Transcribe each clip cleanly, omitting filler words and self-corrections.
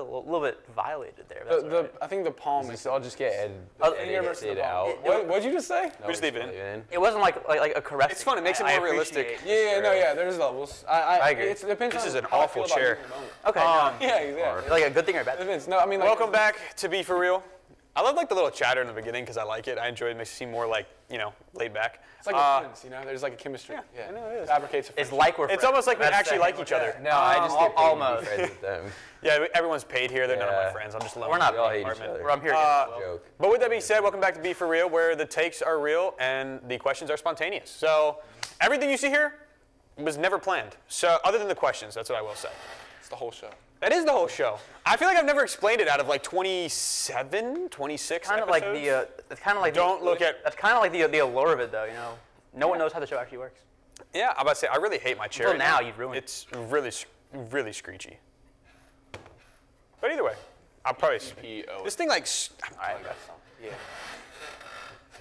feel a little bit violated there. I think the palm is. I'll just get edited out. What'd you just say? No, We just leave it in. It wasn't like a caressing. It's fun. It makes it more realistic. Yeah. There's levels. I agree. It depends. This on is an how I awful feel about chair. it in the moment. Okay. No. Yeah, exactly. Like a good thing or a bad thing? Depends. No, I mean. Like, Welcome back to Be For Real. I love like the little chatter in the beginning because I like it. I enjoy it. It makes it seem more like, laid back. It's like friends, There's like a chemistry. Yeah, I know it is. Fabricates a It's friendship. like we're friends. It's almost like we That's actually saying like each other. No, I just get paid almost. to be friends with them. Yeah, everyone's paid here. They're none of my Yeah. friends. I'm just alone. We're not We all in hate the each apartment. other. Well, I'm here again. Joke. But with that being said, welcome back to Be For Real, where the takes are real and the questions are spontaneous. So everything you see here was never planned. So other than the questions, that's what I will say. It's the whole show. That is the whole show. I feel like I've never explained it out of like 27, 26 Kind of episodes. like it's kind of like Don't look at. That's kind of like the allure of it, though. No one knows how the show actually works. Yeah, I'm about to say I really hate my chair. Until right now, you've ruined it. It's really screechy. But either way, I'll probably. This thing like. Yeah.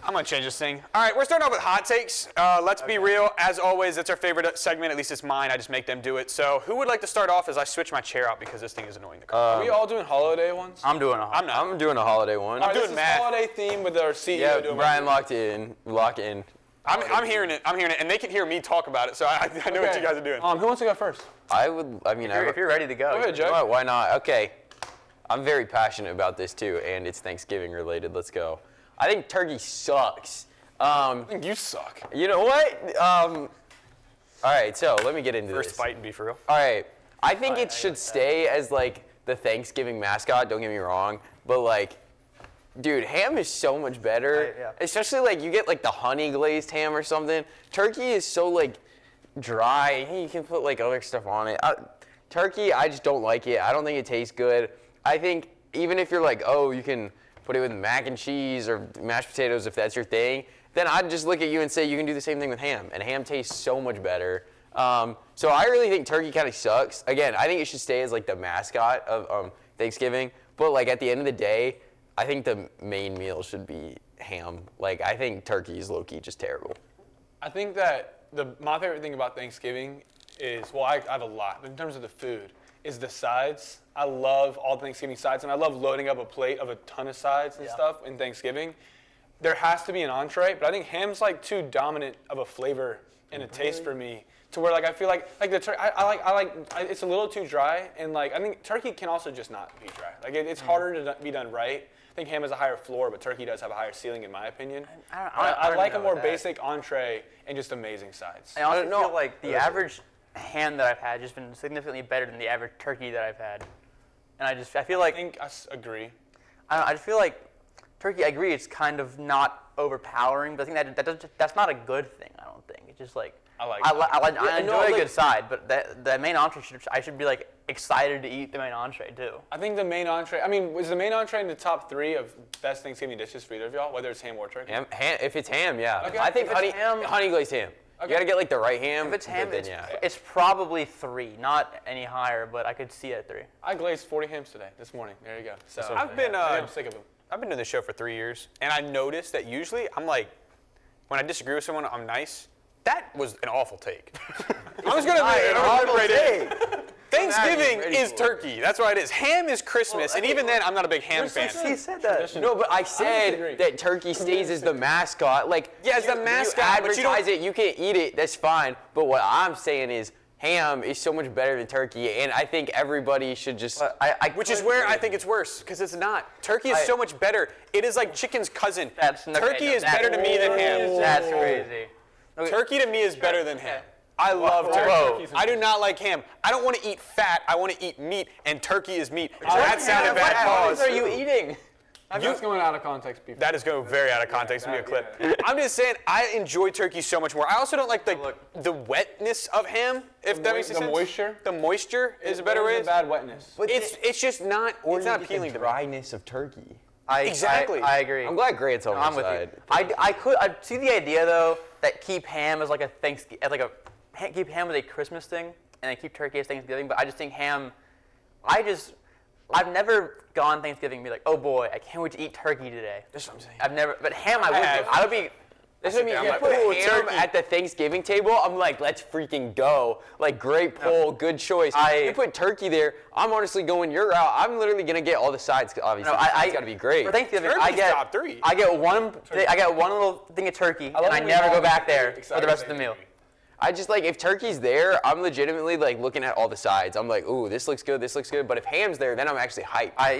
I'm gonna change this thing. All right, we're starting off with hot takes. Let's be real. As always, it's our favorite segment. At least it's mine. I just make them do it. So who would like to start off as I switch my chair out because this thing is annoying the crap. Are we all doing holiday ones? I'm doing a I'm not. I'm doing a holiday one. All right, doing this math. is holiday theme with our CEO Yeah, doing Brian locked in. Lock in. I'm hearing it. I'm hearing it, and they can hear me talk about it. So I know what you guys are doing. Who wants to go first? If you're ready to go. Go ahead, Joe. Why not? Okay. I'm very passionate about this too, and it's Thanksgiving related. Let's go. I think turkey sucks. I think you suck. You know what? All right, so let me get into First this. fight and Be For Real. All right. I think it should stay as like the Thanksgiving mascot, don't get me wrong, but like dude, ham is so much better. Yeah. Especially like you get like the honey glazed ham or something. Turkey is so like dry. You can put like other stuff on it. Turkey, I just don't like it. I don't think it tastes good. I think even if you're like, oh, you can put it with mac and cheese or mashed potatoes if that's your thing, then I'd just look at you and say you can do the same thing with ham. And ham tastes so much better. So I really think turkey kind of sucks. Again, I think it should stay as like the mascot of Thanksgiving. But like at the end of the day, I think the main meal should be ham. Like I think turkey is low-key just terrible. I think that my favorite thing about Thanksgiving is, well, I have a lot, but in terms of the food, is the sides. I love all the Thanksgiving sides, and I love loading up a plate of a ton of sides and stuff in Thanksgiving. There has to be an entree, but I think ham's like too dominant of a flavor and a taste for me, to where like I feel like the it's a little too dry, and like I think turkey can also just not be dry. Like it's harder to be done right. I think ham has a higher floor, but turkey does have a higher ceiling in my opinion. I like a more basic entree and just amazing sides. I also feel like the average ham that I've had has been significantly better than the average turkey that I've had, and I feel like I agree. I just feel like turkey. I agree, it's kind of not overpowering, but I think that's not a good thing. I don't think it's just like I enjoy a good side, but the main entree I should be like excited to eat the main entree too. I think the main entree. I mean, was the main entree in the top 3 of best Thanksgiving dishes for either of y'all, whether it's ham or turkey? Ham, if it's ham, yeah. Okay. I think If it's ham- honey glazed ham. Okay. You gotta get like the right ham. If it's ham, but then, it's probably 3, not any higher, but I could see it at 3. I glazed 40 hams this morning. There you go. So I've been I'm sick of them. I've been doing this show for 3 years, and I noticed that usually I'm like, when I disagree with someone, I'm nice. That was an awful take. I'm just gonna admit it. Thanksgiving is turkey. That's what it is. Ham is Christmas, and even then, I'm not a big ham fan. He said that. No, but I said disagree. that turkey stays as the mascot. Like, Yeah, it's the mascot, You but you don't- advertise it, you can eat it, that's fine. But what I'm saying is, ham is so much better than turkey, and I think everybody should just. Which is where I think it's worse, because it's not. Turkey is so much better. It is like chicken's cousin. Turkey is better to me than ham. That's crazy. Okay. Turkey to me is better than ham. I love turkey. I do not like ham. I don't want to eat fat. I want to eat meat, and turkey is meat. So that sounded bad. What Pause. are you eating? That's going out of context, people. That is going very out of context. Give me a clip. I'm just saying, I enjoy turkey so much more. I also don't like the wetness of ham, if that makes sense. The moisture? The moisture is a better way. It's a bad wetness. It's just not. It's not appealing the to me. dryness of turkey. Exactly. I agree. I'm glad Grant's on my I'm with side. you. I see the idea though that keep ham as like a keep ham as a Christmas thing, and then keep turkey as Thanksgiving. But I just think ham. I've never gone Thanksgiving and be like, oh boy, I can't wait to eat turkey today. That's what I'm saying. I've never, but ham I would. I would be That's what I mean. You put ham at the Thanksgiving table, I'm like, let's freaking go. Like, great pull, good choice. You put turkey there, I'm honestly going your route. I'm literally gonna get all the sides. Obviously, it's gotta be great. For Thanksgiving, Turkey's top 3. I get one little thing of turkey, and I never go back there for the rest of the meal. I just like, if turkey's there, I'm legitimately like looking at all the sides. I'm like, ooh, this looks good, this looks good. But if ham's there, then I'm actually hyped. I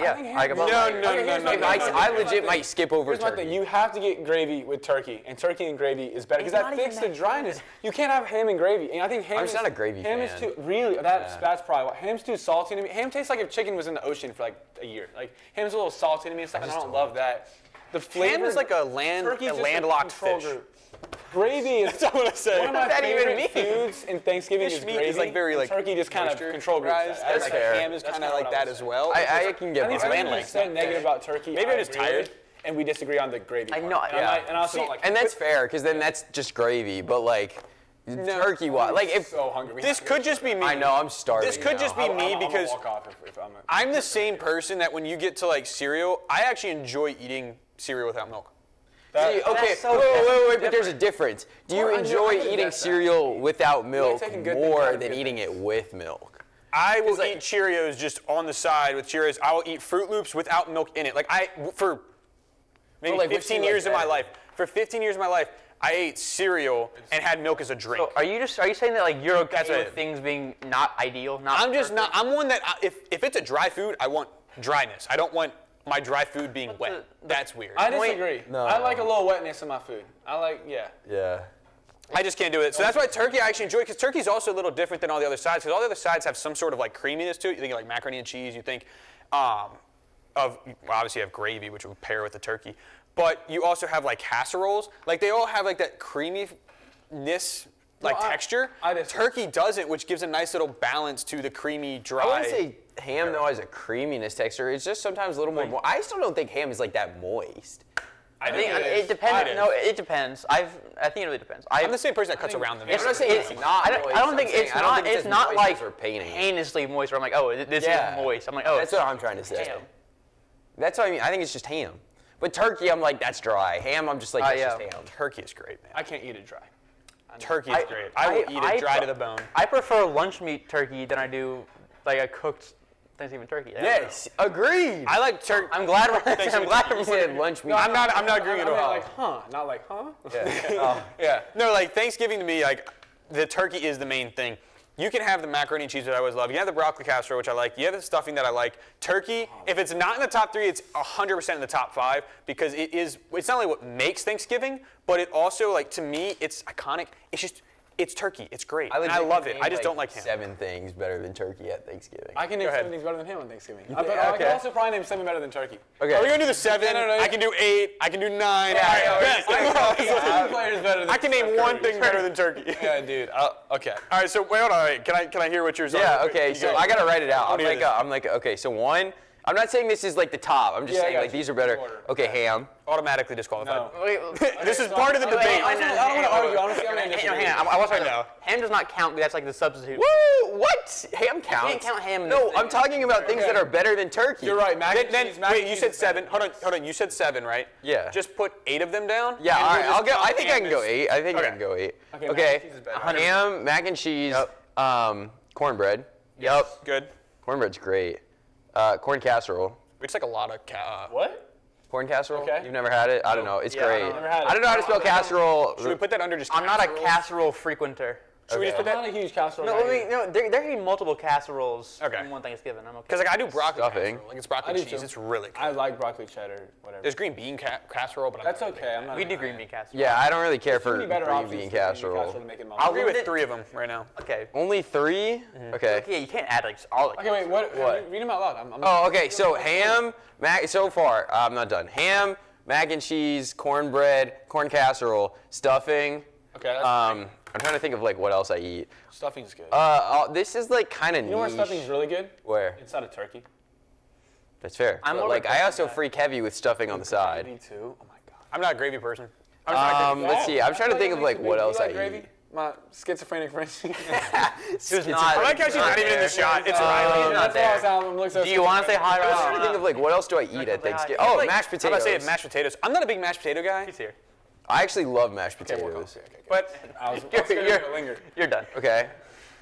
legit might skip over turkey. Here's my thing, you have to get gravy with turkey, and turkey and gravy is better because that fixes the dryness. You can't have ham and gravy, and I think I'm just not a gravy fan. Ham is too, really, that's probably why. Ham's too salty to me. Ham tastes like if chicken was in the ocean for like a year. Like, ham's a little salty to me and stuff, and I don't love that. The flavor, ham is like a landlocked fish. Gravy is That's what I'm saying. one of my favorite foods in Thanksgiving Fish is meat gravy. is like very like turkey just kind of control groups. That's fair. Ham is kind of like that as well. I can get It's behind land that. like said negative about turkey. Maybe I'm just tired. And we disagree on the gravy. I part. know. And I also don't like. And that's fair, because then that's just gravy. But like, turkey-wise, like if so hungry. This could just be me. I know I'm starving. This could just be me because walk off if I'm I'm the same person that when you get to like cereal, I actually enjoy eating cereal without milk. See, okay, wait, but there's a difference. Do you enjoy eating cereal without milk more than eating it with milk? I will eat Cheerios just on the side with Cheerios. I will eat Fruit Loops without milk in it. Like for maybe 15 years of my life. For 15 years of my life, I ate cereal and had milk as a drink. So are you saying that like you're okay with things being not ideal? I'm just not. I'm one that if it's a dry food, I want dryness. I don't want my dry food being wet. That's weird. I disagree. No. I like a little wetness in my food. Yeah. I just can't do it. So that's why turkey I actually enjoy, because turkey's also a little different than all the other sides, because all the other sides have some sort of like creaminess to it. You think of like macaroni and cheese. You think obviously you have gravy, which would pair with the turkey. But you also have like casseroles. Like they all have like that creaminess texture. Turkey doesn't, which gives a nice little balance to the creamy, dry. I wouldn't say ham though has a creaminess texture. It's just sometimes a little more. I still don't think ham is like that moist. I think it depends. No, it depends. I think it really depends. I'm the same person that cuts around the I'm not saying it's not moist. I don't think it's not. It's not like painting. heinously moist. Where I'm like, oh, this is moist. I'm like, oh, that's what I'm trying to say. Ham. That's what I mean. I think it's just ham. But turkey, I'm like, that's dry. Ham, I'm just like, that's just ham. Turkey is great, man. I can't eat it dry. Turkey is great. I will eat it dry to the bone. I prefer lunch meat turkey than I do like a cooked Thanksgiving turkey. Yes, agreed. I like turkey. I'm glad we're said lunch meat. No, I'm not agreeing at all. Not like, huh? Yeah. No, like Thanksgiving to me, like the turkey is the main thing. You can have the macaroni and cheese that I always love. You have the broccoli casserole, which I like. You have the stuffing that I like. Turkey, if it's not in the top 3, it's 100% in the top 5 because it's not only what makes Thanksgiving, but it also, like, to me, it's iconic. It's turkey. It's great. I love it. I just don't like ham. 7 things better than turkey at Thanksgiving. I can name 7 things better than ham on Thanksgiving. I can also probably name 7 better than turkey. Okay. Are we going to do the 7? No. I can do 8. I can do 9. I can name one thing better than turkey. Yeah, dude. Okay. All right, so wait, hold on. Wait. Can I hear what yours are? Yeah, okay, so I gotta write it out. I'm like, okay, so 1, I'm not saying this is like the top. I'm just saying like these are better. Okay, ham. Automatically disqualified. No. This is part of the debate. I don't want to argue, honestly. I was right now. Ham does not count. That's like the substitute. Woo! What? Ham counts? You can't count ham in No, this I'm thing. talking about things that are better than turkey. You're right, mac and cheese. Wait, you said 7. Hold on. You said 7, right? Yeah. Just put 8 of them down. Yeah, and all we'll right. just I'll go. count I think I ham can go as- 8. I think I Okay. can go 8. Okay, Okay. mac and cheese is better. Ham, mac and cheese, cornbread. Yep. Good. Cornbread's great. Corn casserole. It's like a lot of What? Corn casserole? Okay. You've never had it? I don't know. It's Yeah, I great. don't know. Never had it. I don't know how to spell casserole. Should we put that under just I'm not a casseroles? casserole frequenter. Should we just put I'm that? not a huge casserole No, guy I mean, either. there can be multiple casseroles Okay. in one Thanksgiving. I'm okay. Because like I do broccoli Stuffing. casserole. Like it's broccoli I do cheese. too. It's really good. I like broccoli cheddar, whatever. There's green bean casserole, but That's I'm not a big okay. I'm fan. not. we do green bean casserole. Yeah, I don't really care for Too many better green options bean for casserole. to make it I agree limit with it- 3 of them right now. Okay. Only 3? Okay. Yeah, you can't add like all. Like, Okay, wait. What? Read them out loud. I'm Oh, okay. So ham, so far, I'm not done. Ham, mac and cheese, cornbread, corn casserole, stuffing. Okay. That's I'm trying to think of like what else I eat. Stuffing's good. This is like kind of niche. You know where stuffing's really good? Where? Inside of turkey. That's fair. I'm But, more like of a I also freak heavy with stuffing on the side. Me too. Oh my god. I'm not a gravy person. Let's see. I'm trying to think of like what else I gravy? eat. My schizophrenic friend. Who's not? I like how she's not even in the shot. It's Riley. He's not there. Do you want to say hi, I'm trying to think Riley? of like what else do I eat at say hi. Thanksgiving? It's Oh, like- mashed I'm potatoes. about to say mashed potatoes. I'm not a big mashed potato guy. He's here. I actually love mashed potatoes. Okay. But You're done. Okay.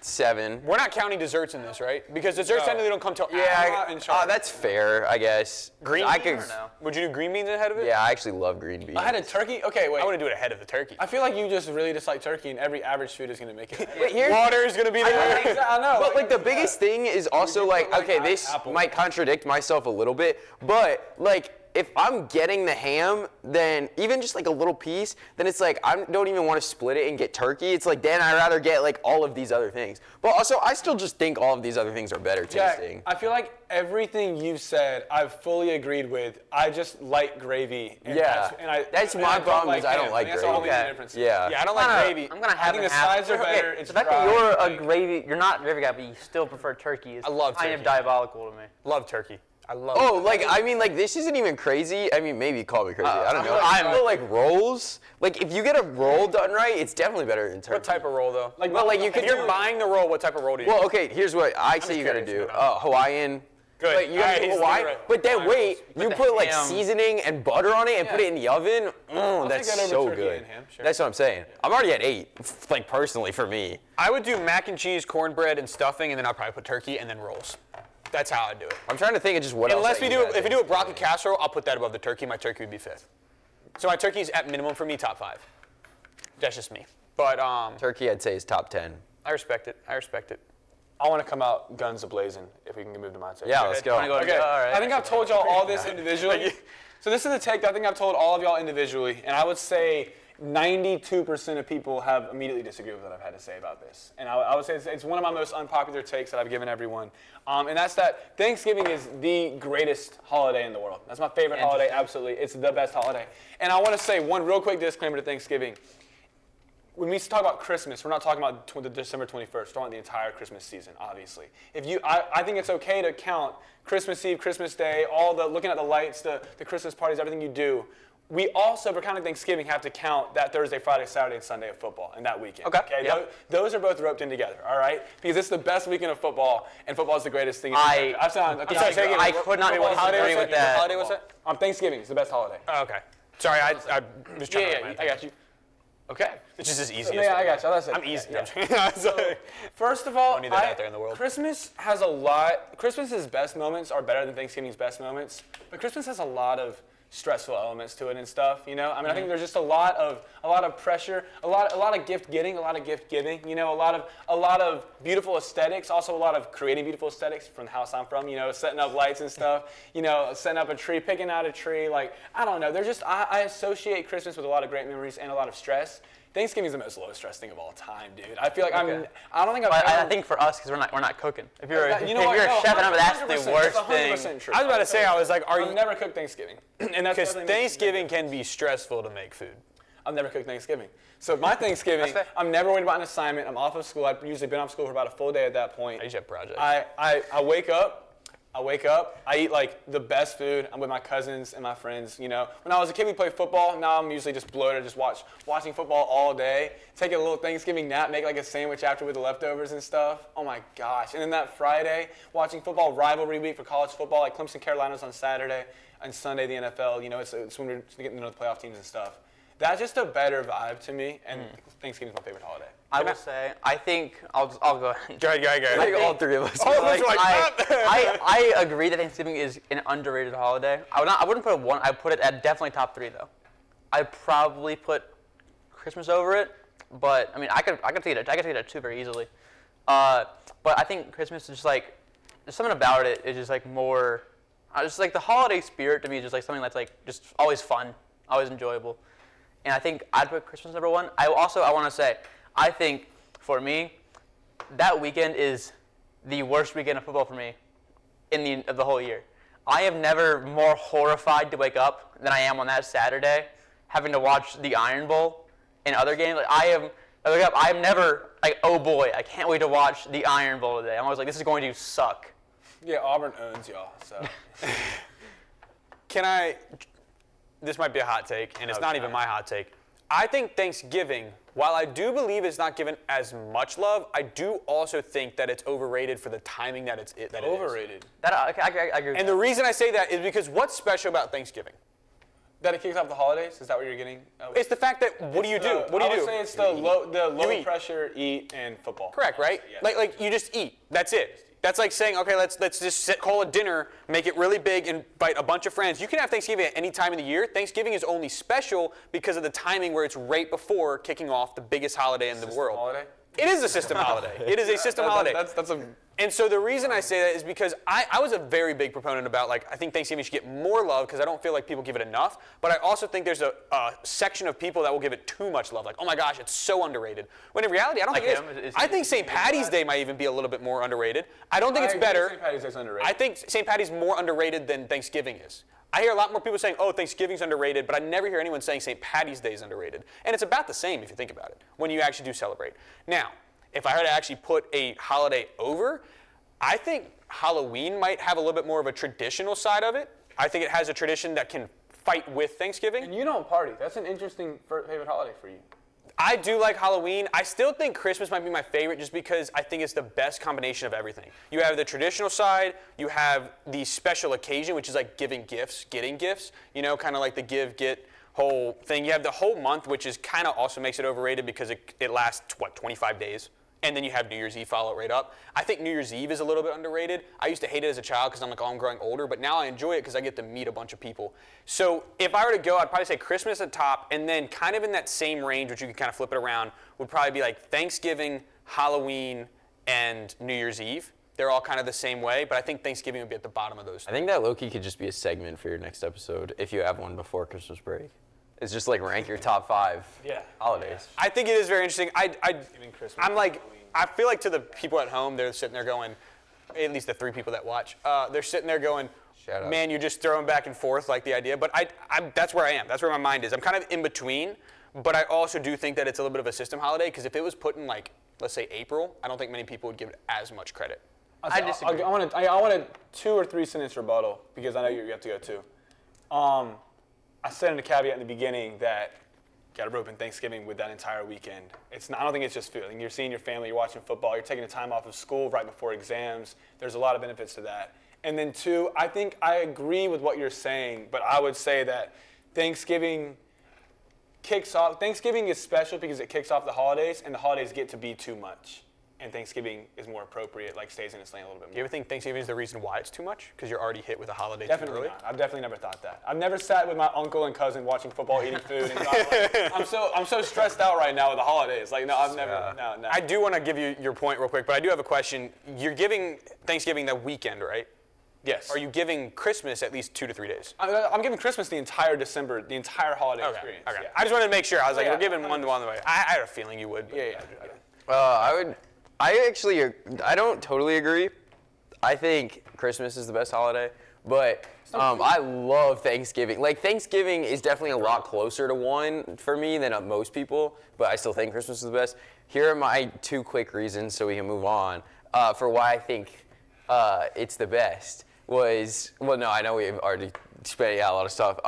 7. we're not counting desserts in this, right? Because desserts technically don't come till That's fair, I guess. Green I beans? could. Would you do green beans ahead of it? Yeah, I actually love green beans. I had a turkey. Okay, wait. I want to do it ahead of the turkey. I feel like you just really dislike turkey, and every average food is gonna make it. But here's, Water is gonna be there. I know. but like the biggest thing is also like, like okay, this apple. might contradict myself a little bit, but like if I'm getting the ham, then even just like a little piece, then it's like I don't even want to split it and get turkey. It's like then I'd rather get like all of these other things. But also I still just think all of these other things are better tasting. I feel like everything you've said, I've fully agreed with. I just like gravy. And Yeah. That's my don't problem is I don't ham. like That's gravy. only the difference. Yeah. Yeah, I don't like gravy. I'm gonna I have think the half. sides are better. It's the fact dry, that you're a like- gravy, you're not a gravy guy, but you still prefer turkey is I love kind turkey. of diabolical to me. Love turkey. I love Oh, like I mean, like this isn't even crazy. I mean, maybe call me crazy. I don't know. I'm- But like rolls, like if you get a roll done right, it's definitely better than turkey. What type of roll though? Like, Well, like you if could you're do. buying the roll, what type of roll do you? Well, okay. Here's what I say you gotta curious, do. no. Hawaiian. Good. But you gotta Alright, do he's Hawaiian. right. But then Hawaiian wait, you the put like ham. seasoning and butter on it and put Yeah. it in the oven. That's take that over so turkey good. and ham, sure. That's what I'm saying. I'm already at 8. Like personally for me. I would do mac and cheese, cornbread, and stuffing, and then I'd probably put turkey and then rolls. That's how I'd do it. I'm trying to think of just what Unless else. we do, if we do a broccoli casserole, I'll put that above the turkey. My turkey would be 5th. So my turkey's at minimum for me top 5. That's just me. But Turkey, I'd say is top 10. I respect it. I respect it. I want to come out guns a-blazing if we can move to my take. Yeah, let's go. Wanna go to- Okay, all right. I think I've told y'all all this individually. So this is the take that I think I've told all of y'all individually, and I would say 92% of people have immediately disagreed with what I've had to say about this. And I would say it's one of my most unpopular takes that I've given everyone. And that's that Thanksgiving is the greatest holiday in the world. That's my favorite holiday, absolutely. It's the best holiday. And I want to say one real quick disclaimer to Thanksgiving. When we talk about Christmas, we're not talking about the December 21st. We're talking about the entire Christmas season, obviously. I think it's okay to count Christmas Eve, Christmas Day, looking at the lights, the Christmas parties, everything you do. We also, for counting Thanksgiving, have to count that Thursday, Friday, Saturday, and Sunday of football and that weekend. Okay. Yep. Those are both roped in together, all right? Because it's the best weekend of football, and football is the greatest thing. I could not What holiday disagree was with that? that. What holiday was that? Thanksgiving is the best holiday. Oh, okay. Sorry, I was trying to. I got you. Okay. It's just as easy. Yeah, I got you. That's it. I'm easy. Yeah. Sorry. First of all, Don't need that out there in the world. Christmas has a lot. Christmas's best moments are better than Thanksgiving's best moments, but Christmas has a lot of stressful elements to it and stuff. You know, I mean, I think there's just a lot of pressure, a lot of gift getting, a lot of gift giving. You know, a lot of beautiful aesthetics, also a lot of creating beautiful aesthetics from the house I'm from. You know, setting up lights and stuff. You know, setting up a tree, picking out a tree. Like, I don't know. There's just I associate Christmas with a lot of great memories and a lot of stress. Thanksgiving is the most low stress thing of all time, dude. I feel like I don't think I've I ever. think for us, because we're not cooking. If you're You know what? a No, chef, and that's 100%, the worst that's 100% thing. true. I was about to say, I was like, are I've you? never cooked Thanksgiving, and that's Because the thing Thanksgiving can be stressful to make food. I've never cooked Thanksgiving. So my Thanksgiving, fair. I'm never worried about an assignment. I'm off of school. I've usually been off school for about a full day at that point. I usually have projects. I wake up. I eat like the best food. I'm with my cousins and my friends. You know, when I was a kid, we played football. Now I'm usually just bloated, just watching football all day. Take a little Thanksgiving nap, make like a sandwich after with the leftovers and stuff. Oh my gosh! And then that Friday, watching football, rivalry week for college football, like Clemson, Carolina's on Saturday, and Sunday the NFL. You know, it's when we're getting to know the playoff teams and stuff. That's just a better vibe to me, and Thanksgiving's my favorite holiday. I will say, I think I'll go ahead. Go ahead. I think all three of us. All of us are like, I agree that Thanksgiving is an underrated holiday. I wouldn't put it 1. I put it at definitely top 3 though. I'd probably put Christmas over it, but I mean I could take it at 2 very easily. But I think Christmas is just like there's something about it is just like more. Just like the holiday spirit to me is just like something that's like just always fun, always enjoyable. And I think I'd put Christmas number 1. I want to say, I think for me, that weekend is the worst weekend of football for me of the whole year. I am never more horrified to wake up than I am on that Saturday, having to watch the Iron Bowl and other games. Like I wake up, I'm never like, oh boy, I can't wait to watch the Iron Bowl today. I'm always like, this is going to suck. Yeah, Auburn owns y'all. So This might be a hot take, and it's not even my hot take. I think Thanksgiving, while I do believe it's not given as much love, I do also think that it's overrated for the timing that it is. overrated. I agree with And the reason I say that is because what's special about Thanksgiving? That it kicks off the holidays? Is that what you're getting? It's the fact that what do you do? What do you do? I would say it's the low pressure eat and football. Correct, right? Yeah. Like you just eat. That's it. That's like saying, okay, let's just call a dinner, make it really big, invite a bunch of friends. You can have Thanksgiving at any time of the year. Thanksgiving is only special because of the timing where it's right before kicking off the biggest holiday in the world. Holiday? It is a system holiday. It is a system holiday. And so the reason I say that is because I was a very big proponent about, like, I think Thanksgiving should get more love because I don't feel like people give it enough. But I also think there's a section of people that will give it too much love. Like, oh my gosh, it's so underrated. When in reality, I don't think it is. I think St. Patty's Day might even be a little bit more underrated. I don't think it's better. St. Patty's Day is underrated. I think St. Patty's more underrated than Thanksgiving is. I hear a lot more people saying, oh, Thanksgiving's underrated, but I never hear anyone saying St. Patty's Day is underrated. And it's about the same if you think about it, when you actually do celebrate. Now, if I were to actually put a holiday over, I think Halloween might have a little bit more of a traditional side of it. I think it has a tradition that can fight with Thanksgiving. And you don't party. That's an interesting favorite holiday for you. I do like Halloween. I still think Christmas might be my favorite just because I think it's the best combination of everything. You have the traditional side, you have the special occasion, which is like giving gifts, getting gifts, you know, kind of like the give, get whole thing. You have the whole month, which is kind of also makes it overrated because it lasts, 25 days? And then you have New Year's Eve follow it right up. I think New Year's Eve is a little bit underrated. I used to hate it as a child because I'm like, oh, I'm growing older, but now I enjoy it because I get to meet a bunch of people. So if I were to go, I'd probably say Christmas at the top, and then kind of in that same range, which you can kind of flip it around, would probably be like Thanksgiving, Halloween, and New Year's Eve. They're all kind of the same way, but I think Thanksgiving would be at the bottom of those. I think that low-key could just be a segment for your next episode if you have one before Christmas break. It's just like rank your top 5 holidays. I think it is very interesting. I'm like, I feel like to the people at home, they're sitting there going, at least the 3 people that watch, they're sitting there going, man, you're just throwing back and forth like the idea. But that's where I am. That's where my mind is. I'm kind of in between, but I also do think that it's a little bit of a system holiday because if it was put in like, let's say April, I don't think many people would give it as much credit. I disagree. I want a 2 or 3 sentence rebuttal because I know you have to go too. I said in the caveat in the beginning that you got to open Thanksgiving with that entire weekend. I don't think it's just food. Like you're seeing your family, you're watching football, you're taking the time off of school right before exams. There's a lot of benefits to that. And then 2, I think I agree with what you're saying, but I would say that Thanksgiving is special because it kicks off the holidays, and the holidays get to be too much. And Thanksgiving is more appropriate, like stays in its lane a little bit more. Do you ever think Thanksgiving is the reason why it's too much? Because you're already hit with a holiday definitely too early? Not. I've definitely never thought that. I've never sat with my uncle and cousin watching football, eating food, and like, I'm so stressed out right now with the holidays. Like, no, I've never, no. I do want to give you your point real quick, but I do have a question. You're giving Thanksgiving the weekend, right? Yes. Are you giving Christmas at least 2 to 3 days? I'm giving Christmas the entire December, the entire holiday experience. Okay. Yeah. I just wanted to make sure. I was like, we're giving one the way. I had a feeling you would. Yeah. I don't totally agree. I think Christmas is the best holiday, but I love Thanksgiving. Like Thanksgiving is definitely a lot closer to 1 for me than most people, but I still think Christmas is the best. Here are my 2 quick reasons so we can move on for why I think it's the best. I know we've already spent a lot of stuff.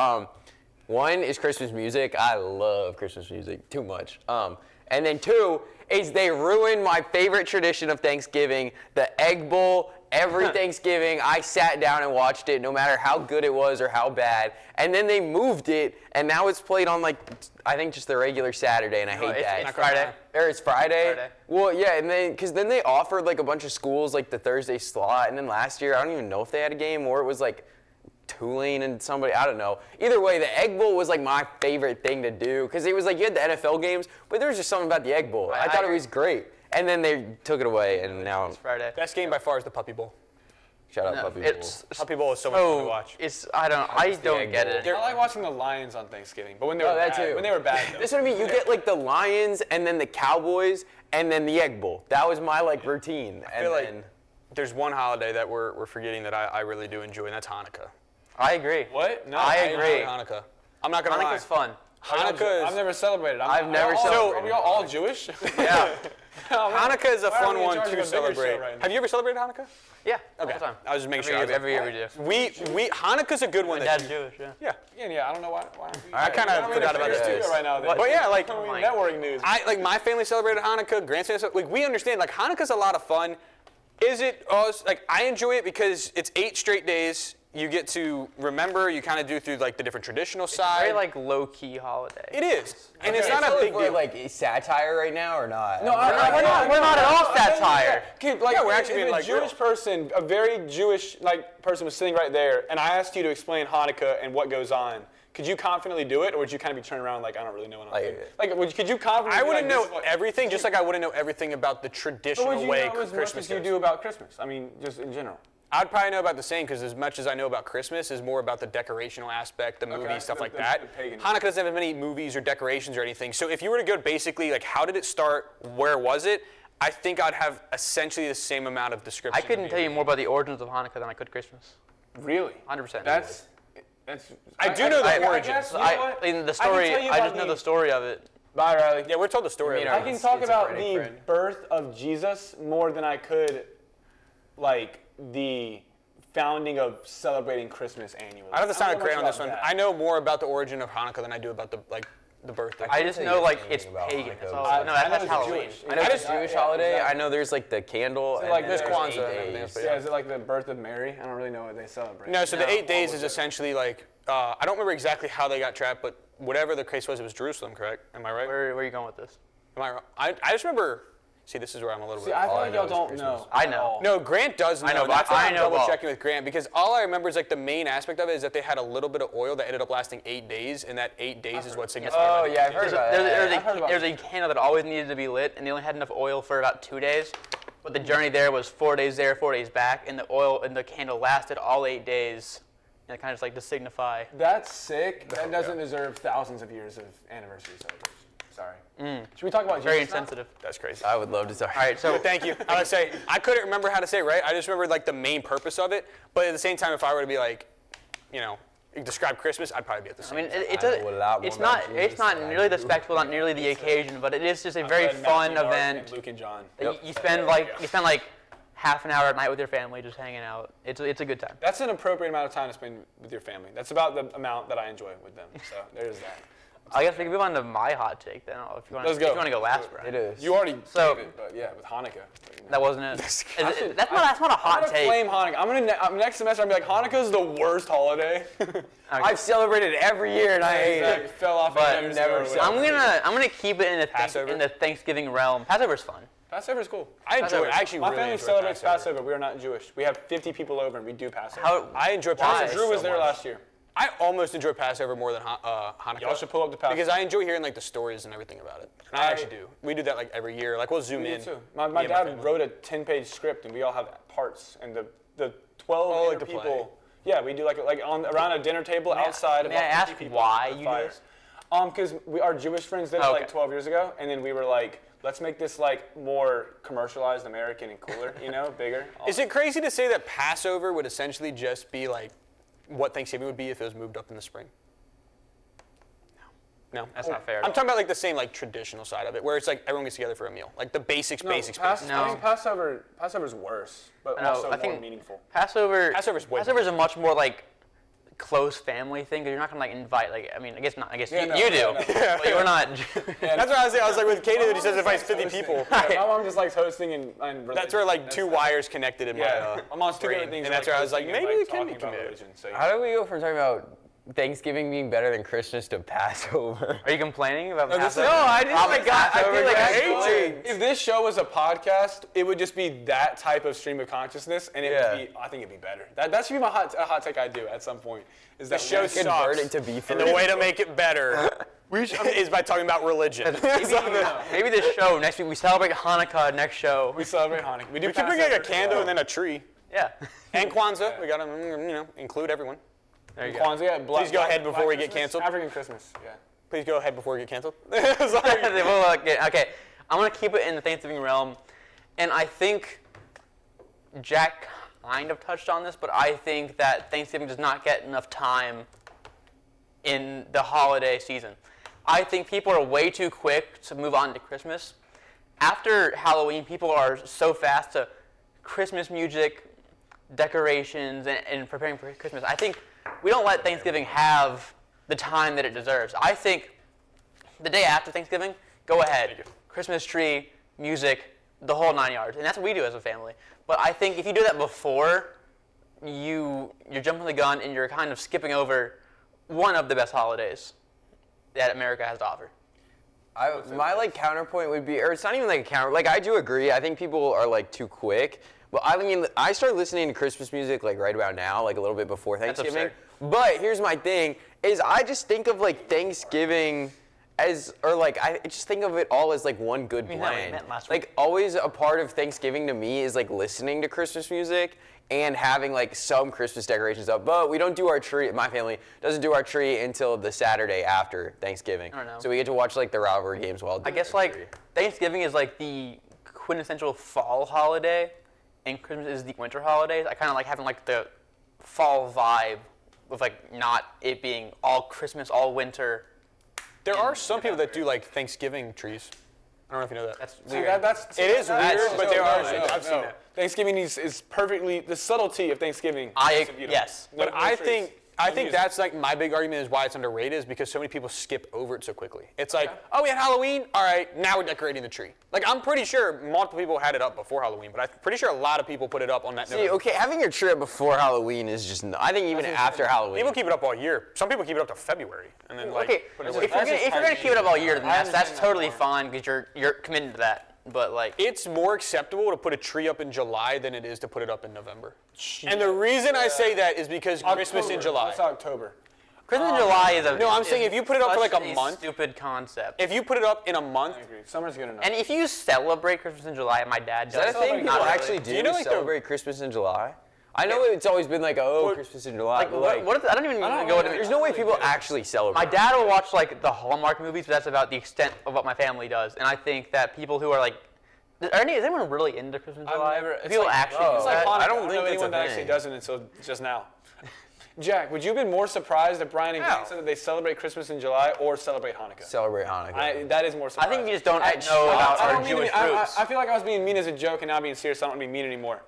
1 is Christmas music. I love Christmas music too much. And then 2 is they ruined my favorite tradition of Thanksgiving, the Egg Bowl. Every Thanksgiving, I sat down and watched it, no matter how good it was or how bad. And then they moved it, and now it's played on I think just the regular Saturday, and I hate that. It's Friday. Or it's Friday. Well, yeah, and because then they offered a bunch of schools the Thursday slot, and then last year I don't even know if they had a game or it was Tulane and somebody, I don't know. Either way, the Egg Bowl was my favorite thing to do because it was you had the NFL games, but there was just something about the Egg Bowl. I thought it was great. And then they took it away, and now it's Friday. Best game by far is the Puppy Bowl. Shout out Puppy Bowl. Puppy Bowl is so much fun to watch. I don't get it. I like watching the Lions on Thanksgiving, but when they were bad, too. When they were bad, though. That's what I mean. You get the Lions, and then the Cowboys, and then the Egg Bowl. That was my routine. I feel like there's one holiday that we're forgetting that I really do enjoy, and that's Hanukkah. I agree. What? No, I agree. Hanukkah. I'm not gonna lie. Hanukkah's fun. Hanukkah is. I've never celebrated. I've never So, celebrated. are we all Jewish? Yeah. Hanukkah is a Why are fun we in one charge of a to bigger celebrate. show right now? Have you ever celebrated Hanukkah? Yeah. Okay. All the time. I was just making sure. Every year we do. We Hanukkah's a good one. My dad's Jewish. Yeah. Yeah. I don't know why. I kind of forgot about this too. Right now. But yeah, networking news. my family celebrated Hanukkah. Grandparents, we understand. Hanukkah's a lot of fun. Is it? I enjoy it because it's 8 straight days. you get to remember. You kind of do through like the different traditional It's side. a very like low key holiday. It is, and it's not a big deal. Like satire right now or not? No, we're not at all satire. Like, Yeah, we're actually being if like a Jewish real. person, a very Jewish like person was sitting right there, and I asked you to explain Hanukkah and what goes on. Could you confidently do it, or would you kind of be turning around like I don't really know what I'm doing? Could you confidently? I wouldn't be know like, this is everything, just like I wouldn't know everything about the What traditional would you way know as much Christmas as you goes. do about Christmas? I mean, just in general. I'd probably know about the same because as much as I know about Christmas is more about the decorational aspect, the movies, stuff like that. the pagan. Hanukkah doesn't have as many movies or decorations or anything. So if you were to go basically like how did it start, where was it, I think I'd have essentially the same amount of description. I couldn't tell you more about the origins of Hanukkah than I could Christmas. Really? 100%. That's. I do know the origins. guess, you know what? In the story, tell you I about just know the- the story of it. Bye, Riley. Yeah, we're told the story. I of I it. can talk about schizophrenic the friend. birth of Jesus more than I could, like, the founding of celebrating Christmas annually. I don't have to sound know great much on this about one. that. I know more about the origin of Hanukkah than I do about the birthday. I just tell know you like anything it's about pagan. Hanukkah. That's all. I No, know that's it's Halloween. Jewish. I know it's Yeah, Jewish yeah, holiday. exactly. I know there's like the candle. So, and like, then there's there's Kwanzaa 8 and days. everything Yeah, is it like the birth of Mary? I don't really know what they celebrate. No, so No, the 8 days all is of it. essentially like I don't remember exactly how they got trapped, but whatever the case was, it was Jerusalem, correct? Am I right? Where are you going with this? Am I wrong? I just remember. See, this is where I'm a little See, bit. I feel All I like know y'all is don't Christmas. know. I at know. all. No, Grant does know. I know, That's but why I I'm know double all. checking with Grant because all I remember is like the main aspect of it is that they had a little bit of oil that ended up lasting 8 days, and that 8 days is what signifies. Oh yeah, I've heard There's, about there's, that. there's, I've heard a, about there's a candle that always needed to be lit, and they only had enough oil for about 2 days. But the journey there was 4 days there, 4 days back, and the oil and the candle lasted all 8 days. And it kind of just like to signify. That's sick. That doesn't deserve thousands of years of anniversary celebration. Sorry. Should we talk about Very Jesus now? insensitive. That's crazy. I would love to talk. All right, so Thank you. I would say I couldn't remember how to say it right. I just remembered like the main purpose of it. But at the same time, if I were to be like, describe Christmas, I'd probably be at the I same. mean, I know a lot more it's about not Jesus than I nearly the do. spectacle, not nearly the occasion, but it is just a I've very read fun Matthew, Mark, event. and Luke and John. that You spend like half an hour at night with your family just hanging out. It's a good time. That's an appropriate amount of time to spend with your family. That's about the amount that I enjoy with them. So there's that. I guess we can move on to my hot take then. If you want Let's to go. go last, Brian. It is. You already So- gave it, but yeah, with Hanukkah. That wasn't it. That's not a I'm hot gonna take. flame Hanukkah. I'm gonna next semester. I'm gonna be like Hanukkah is the worst holiday. I've celebrated it every year and I hate Like, it. fell off. But and never I'm gonna keep it Passover? in the Thanksgiving realm. Passover's fun. Passover's cool. I enjoy. I actually My really family enjoy celebrates Passover. Passover. We are not Jewish. We have 50 people over and we do Passover. How I enjoy Why? Passover. Drew was so there much. last year. I almost enjoy Passover more than Hanukkah. Y'all should pull up the Passover. Because I enjoy hearing like the stories and everything about it. And I I- actually do. We do that like every year. Like we'll zoom Me in. too. My Me and dad family. wrote a 10-page script and we all have parts and the 12 Oh, like inner the play. people. Yeah, we do like on around a dinner table outside. may I about 50 ask people why with you do fire. this? Because our Jewish friends did it Okay. like 12 years ago, and then we were like, let's make this like more commercialized, American, and cooler, bigger. Is it crazy to say that Passover would essentially just be like what Thanksgiving would be if it was moved up in the spring? No. That's not fair. I'm talking about like the same like traditional side of it, where it's like everyone gets together for a meal, like the basics. No, basics. I No. think Passover's worse, but I know, also I more think- meaningful. Passover's way Passover's a much more like close family thing because you're not gonna like invite like I mean I guess not I guess Yeah, you, no, you do no, no. but you're not. That's what I was saying. I was like with Katie that he says invites 50 people. Yeah, my mom just likes hosting and That's where like two wires connected in Yeah, my my mom's two brain. different things. And that's where I was like, hosting and, maybe it can talking be about committed. religion. So, How do we go from talking about Thanksgiving being better than Christmas to Passover? Are you complaining about this is- Passover? No, I just Promise like got. I Passover feel like I guys? hate it. If this show was a podcast, it would just be that type of stream of consciousness, and it Yeah. would be. I think it'd be better. That should be my hot take I do at some point. Is that The show we- sucks. Convert it to beef. And the way to make it better is by talking about religion. Maybe this show next week we celebrate Hanukkah. Next show. we celebrate Hanukkah. We do. We can bring like a Passover. candle and then a tree. Yeah. And Kwanzaa. We gotta include everyone. There you go. Kwanzaa, yeah, Please go ahead before we get Christmas, canceled. African Christmas, yeah. Please go ahead before we get canceled. Okay, I'm gonna keep it in the Thanksgiving realm, and I think Jack kind of touched on this, but I think that Thanksgiving does not get enough time in the holiday season. I think people are way too quick to move on to Christmas. After Halloween, people are so fast to Christmas music, decorations, and preparing for Christmas. I think we don't let Thanksgiving have the time that it deserves. I think the day after Thanksgiving, go ahead. Christmas tree, music, the whole 9 yards. And that's what we do as a family. But I think if you do that before, you're jumping the gun and you're kind of skipping over one of the best holidays that America has to offer. My like counterpoint would be, or it's not even like a counter. Like I do agree. I think people are like too quick. But I mean, I started listening to Christmas music like right about now, like a little bit before Thanksgiving. But here's my thing: is I just think of like Thanksgiving as, or like I just think of it all as like one good blend. Like always a part of Thanksgiving to me is like listening to Christmas music and having like some Christmas decorations up. But we don't do our tree. My family doesn't do our tree until the Saturday after Thanksgiving. I don't know. So we get to watch like the rivalry games while. I guess like Thanksgiving is like the quintessential fall holiday, and Christmas is the winter holiday. I kind of like having like the fall vibe with like not it being all Christmas, all winter. There are some people that do like Thanksgiving trees. I don't know if you know that. That's weird. It is weird, but there are. I've seen that. Thanksgiving is perfectly the subtlety of Thanksgiving. Yes. But I think that's like my big argument is why it's underrated is because so many people skip over it so quickly. It's like, oh, we had Halloween. All right, now we're decorating the tree. Like I'm pretty sure multiple people had it up before Halloween, but I'm pretty sure a lot of people put it up on that. See, okay, having your tree up before Halloween is just. I think even after Halloween. People keep it up all year. Some people keep it up to February, and then like. Okay, if you're gonna keep it up all year, then that's totally fine because you're committed to that. But like, it's more acceptable to put a tree up in July than it is to put it up in November. And the reason I say that is because Christmas in July. That's October. Christmas in July is a. No, I'm saying if you put it up for like a month. Stupid concept. If you put it up in a month. I agree. Summer's good enough. And if you celebrate Christmas in July, my dad does. Is that a thing people actually do? Do you know, like, celebrate Christmas in July? I know it's always been like, Christmas in July. What if, I don't even go to. There's no way people actually celebrate. My dad will watch like the Hallmark movies, but that's about the extent of what my family does. And I think that people who are like, is anyone really into Christmas in July? People actually. It's like Hanukkah. I don't think anyone that actually does it until just now. Jack, would you have been more surprised if Brian and Grant said that they celebrate Christmas in July or celebrate Hanukkah? Celebrate Hanukkah. That is more surprising. I think you just don't know about our Jewish roots. I feel like I was being mean as a joke and now being serious. I don't want to be mean anymore.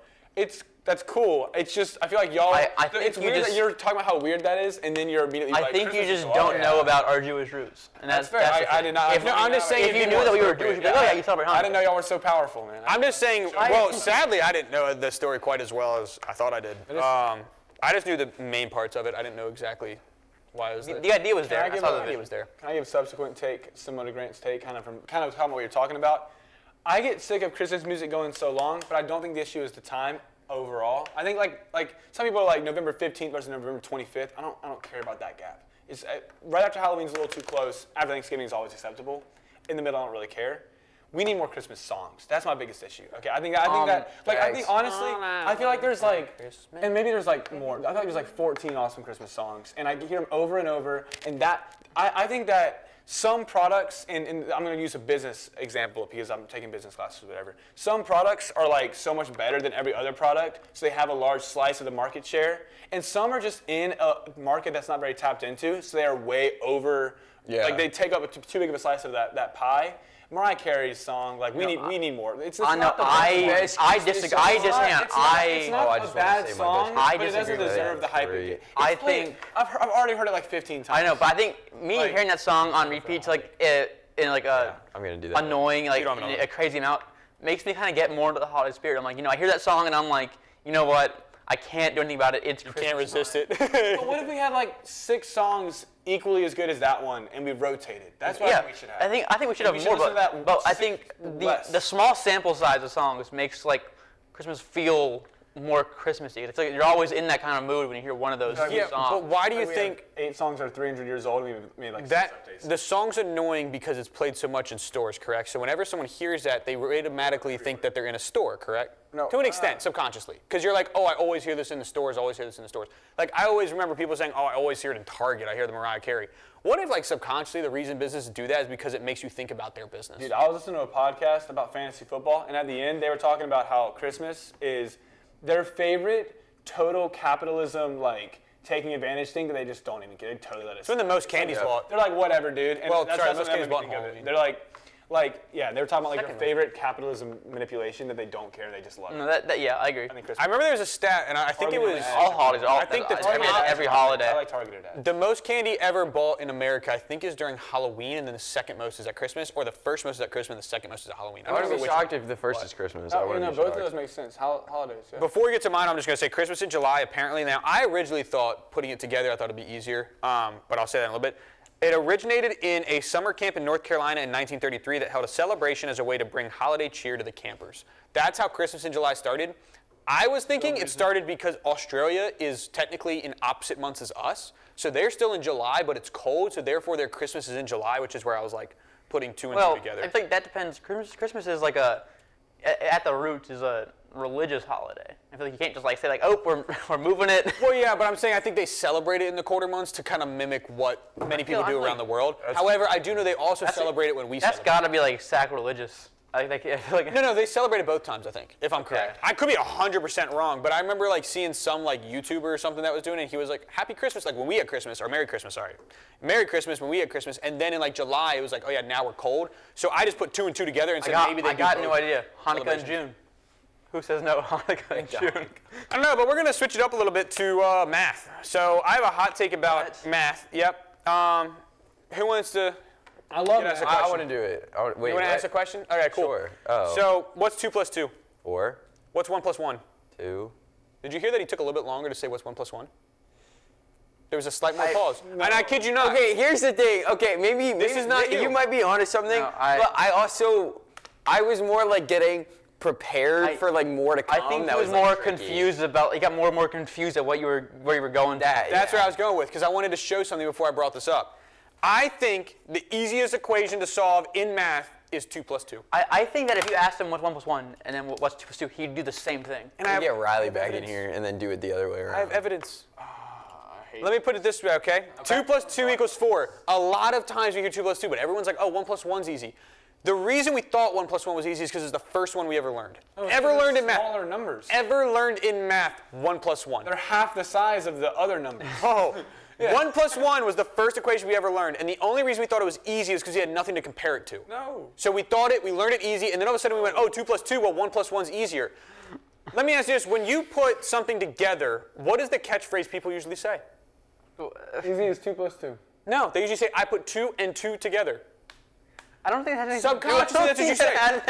That's cool. It's just I feel like y'all. It's weird that you're talking about how weird that is, and then you're immediately. I think you just don't know about our Jewish roots, and that's fair. I did not. I'm just saying, if you knew that we were Jewish, you'd be like, oh yeah, you celebrate Hanukkah. I didn't know y'all were so powerful, man. I'm just saying. Well, sadly, I didn't know the story quite as well as I thought I did. I just knew the main parts of it. I didn't know exactly why it was there. The idea was there. I saw the idea was there. Can I give a subsequent take, similar to Grant's take, kind of talking about what you're talking about? I get sick of Christmas music going so long, but I don't think the issue is the time overall. I think like some people are like November 15th versus November 25th. I don't care about that gap. It's right after Halloween's a little too close. After Thanksgiving is always acceptable. In the middle, I don't really care. We need more Christmas songs. That's my biggest issue. Okay, I think honestly, I feel like there's like, and maybe there's like more. I feel like there's like 14 awesome Christmas songs, and I hear them over and over. And that I think that some products, and I'm going to use a business example because I'm taking business classes or whatever. Some products are like so much better than every other product, so they have a large slice of the market share. And some are just in a market that's not very tapped into, so they are way over. Yeah. Like they take up too big of a slice of that pie. Mariah Carey's song, like we need more. It's not I disagree. It's not a bad song, but it doesn't deserve the hype. I think I've already heard it like 15 times. I know, but I think hearing that song on repeat like in like a I'm gonna do that. Annoying like a crazy amount makes me kind of get more into the holiday spirit. I'm like, I hear that song and I'm like, you know what? I can't do anything about it. It's Christmas. You can't resist it. But what if we had like 6 songs equally as good as that one and we rotated? That's what I think we should have. I think we should have more, but I think the small sample size of songs makes like Christmas feel more Christmassy. It's like you're always in that kind of mood when you hear one of those songs. But why do you think 8 songs are 300 years old? We made like that? The song's annoying because it's played so much in stores, correct? So whenever someone hears that, they automatically think that they're in a store, correct? No, to an extent, subconsciously, because you're like, oh, I always hear this in the stores. Always hear this in the stores. Like I always remember people saying, oh, I always hear it in Target. I hear the Mariah Carey. What if like subconsciously the reason businesses do that is because it makes you think about their business? Dude, I was listening to a podcast about fantasy football, and at the end they were talking about how Christmas is their favorite total capitalism, like taking advantage thing that they just don't even get. They totally let it. It's when the most candies bought. They're like, whatever, dude. And most candies bought. They're like, Like, yeah, they were talking about like their favorite capitalism manipulation that they don't care, they just love it. No, yeah, I agree. I remember there was a stat, and I think it was all holidays. I think every holiday. I like targeted ads. The most candy ever bought in America, I think, is during Halloween, and then the second most is at Christmas, or the first most is at Christmas, and the second most is at Halloween. I wouldn't be shocked if the first is Christmas. I wouldn't be both shocked. of those make sense. Holidays. Yeah. Before we get to mine, I'm just going to say Christmas in July, apparently. Now, I originally thought putting it together, I thought it'd be easier, but I'll say that in a little bit. It originated in a summer camp in North Carolina in 1933 that held a celebration as a way to bring holiday cheer to the campers. That's how Christmas in July started. I was thinking it started because Australia is technically in opposite months as us. So they're still in July, but it's cold, so therefore their Christmas is in July, which is where I was like putting two and two together. I think that depends. Christmas is like at the roots is a religious holiday. I feel like you can't just like say like, oh, we're moving it. Well, yeah, but I'm saying I think they celebrate it in the colder months to kind of mimic what many people do around the world. However, I do know they also celebrate it when we celebrate. That's got to be like sacrilegious. I feel like No, they celebrate it both times, I think, if I'm correct. I could be 100% wrong, but I remember like seeing some like YouTuber or something that was doing it, and he was like, Happy Christmas, like when we had Christmas, or Merry Christmas, sorry. Merry Christmas when we had Christmas, and then in like July, it was like, oh yeah, now we're cold. So I just put two and two together and said maybe they do I got no both idea. Hanukkah in June. Who says no? Hanukkah in June. I don't know, but we're going to switch it up a little bit to math. So I have a hot take about math. Yep. Who wants to... I love it. I want to do it. Wait, you want to ask a question? Okay, cool. Sure. Oh. So what's 2 plus 2? 4. What's 1 plus 1? 2. Did you hear that he took a little bit longer to say what's 1 plus 1? There was a slight more pause. And I kid you not. Okay, here's the thing. Okay, maybe This is not you. You might be onto something, No, but I was more like getting prepared for like more to come. I think that he was like, more tricky. confused about. He got more and more confused at where you were going. That's where I was going with, because I wanted to show something before I brought this up. I think the easiest equation to solve in math is 2 plus 2. I think that if you asked him what's 1 plus 1 and then what's 2 plus 2, he'd do the same thing. And I get Riley back in here and then do it the other way around. I have evidence. Let me put it this way, okay? 2 plus 2 equals 4. A lot of times we hear 2 plus 2, but everyone's like, oh, 1 plus 1's easy. The reason we thought 1 plus 1 was easy is because it's the first one we ever learned. Ever learned in math? Smaller numbers. Ever learned in math 1 plus 1? They're half the size of the other numbers. Oh. Yeah. 1 plus 1 was the first equation we ever learned, and the only reason we thought it was easy is because we had nothing to compare it to. No. So we thought we learned it easy, and then all of a sudden we went, oh, 2 plus 2, well, 1 plus 1's easier. Let me ask you this, when you put something together, what is the catchphrase people usually say? Easy as 2 plus 2. No, they usually say, I put 2 and 2 together. I don't think that has anything Subconsciously, that's what you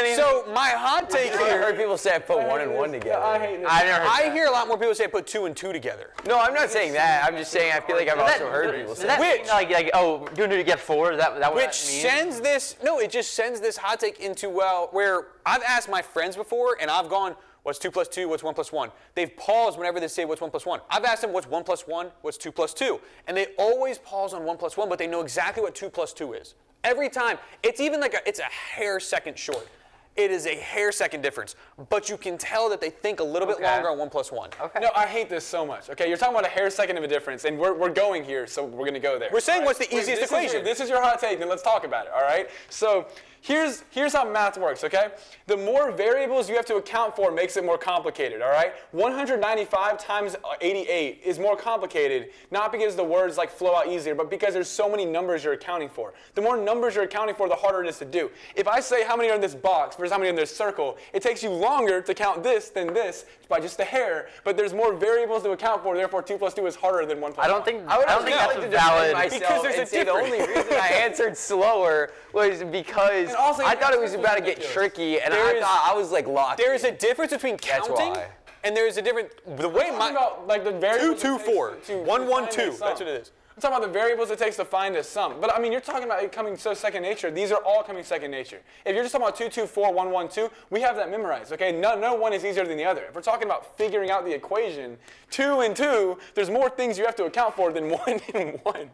say. So my hot take I here. heard people say I put 1 and 1 together. I hate this. I hear a lot more people say I put 2 and 2 together. No, I'm not saying that. I'm just saying I feel like I've also heard people say Does that that. mean like oh, doing it to get 4? Is that what Which that means? sends this, no, it just sends this hot take into, well, where I've asked my friends before, and I've gone, what's 2 plus 2, what's 1 plus 1? They've paused whenever they say what's 1 plus 1. I've asked them what's 1 plus 1, what's 2 plus 2? And they always pause on 1 plus 1, but they know exactly what 2 plus 2 is. Every time. It's even like it's a hair second short. It is a hair second difference. But you can tell that they think a little bit longer on 1 plus 1. Okay. No, I hate this so much. Okay, you're talking about a hair second of a difference, and we're going here, so we're going to go there. We're saying what's the Wait, easiest this equation. If this is your hot take, then let's talk about it, all right? So here's how math works, okay? The more variables you have to account for makes it more complicated, all right? 195 times 88 is more complicated, not because the words like flow out easier, but because there's so many numbers you're accounting for. The more numbers you're accounting for, the harder it is to do. If I say how many are in this box versus how many are in this circle, it takes you longer to count this than this by just a hair, but there's more variables to account for, therefore 2 plus 2 is harder than 1 plus 1. I don't think I that's like to valid. defend Because myself there's a and say the only difference. reason I answered slower was because And also, I thought it was this was about to get ridiculous. tricky, and There I is- thought I was like locked. There is a difference between That's counting, why. and there is a different, the way I'm my, talking about like the variables 2, 2, 4, it takes to 1, 1, find 2, a sum. that's what it is. I'm talking about the variables it takes to find a sum. But I mean, you're talking about it coming so second nature. These are all coming second nature. If you're just talking about 2, 2, 4, 1, 1, 2, we have that memorized, okay? No one is easier than the other. If we're talking about figuring out the equation, 2 and 2, there's more things you have to account for than 1 and 1.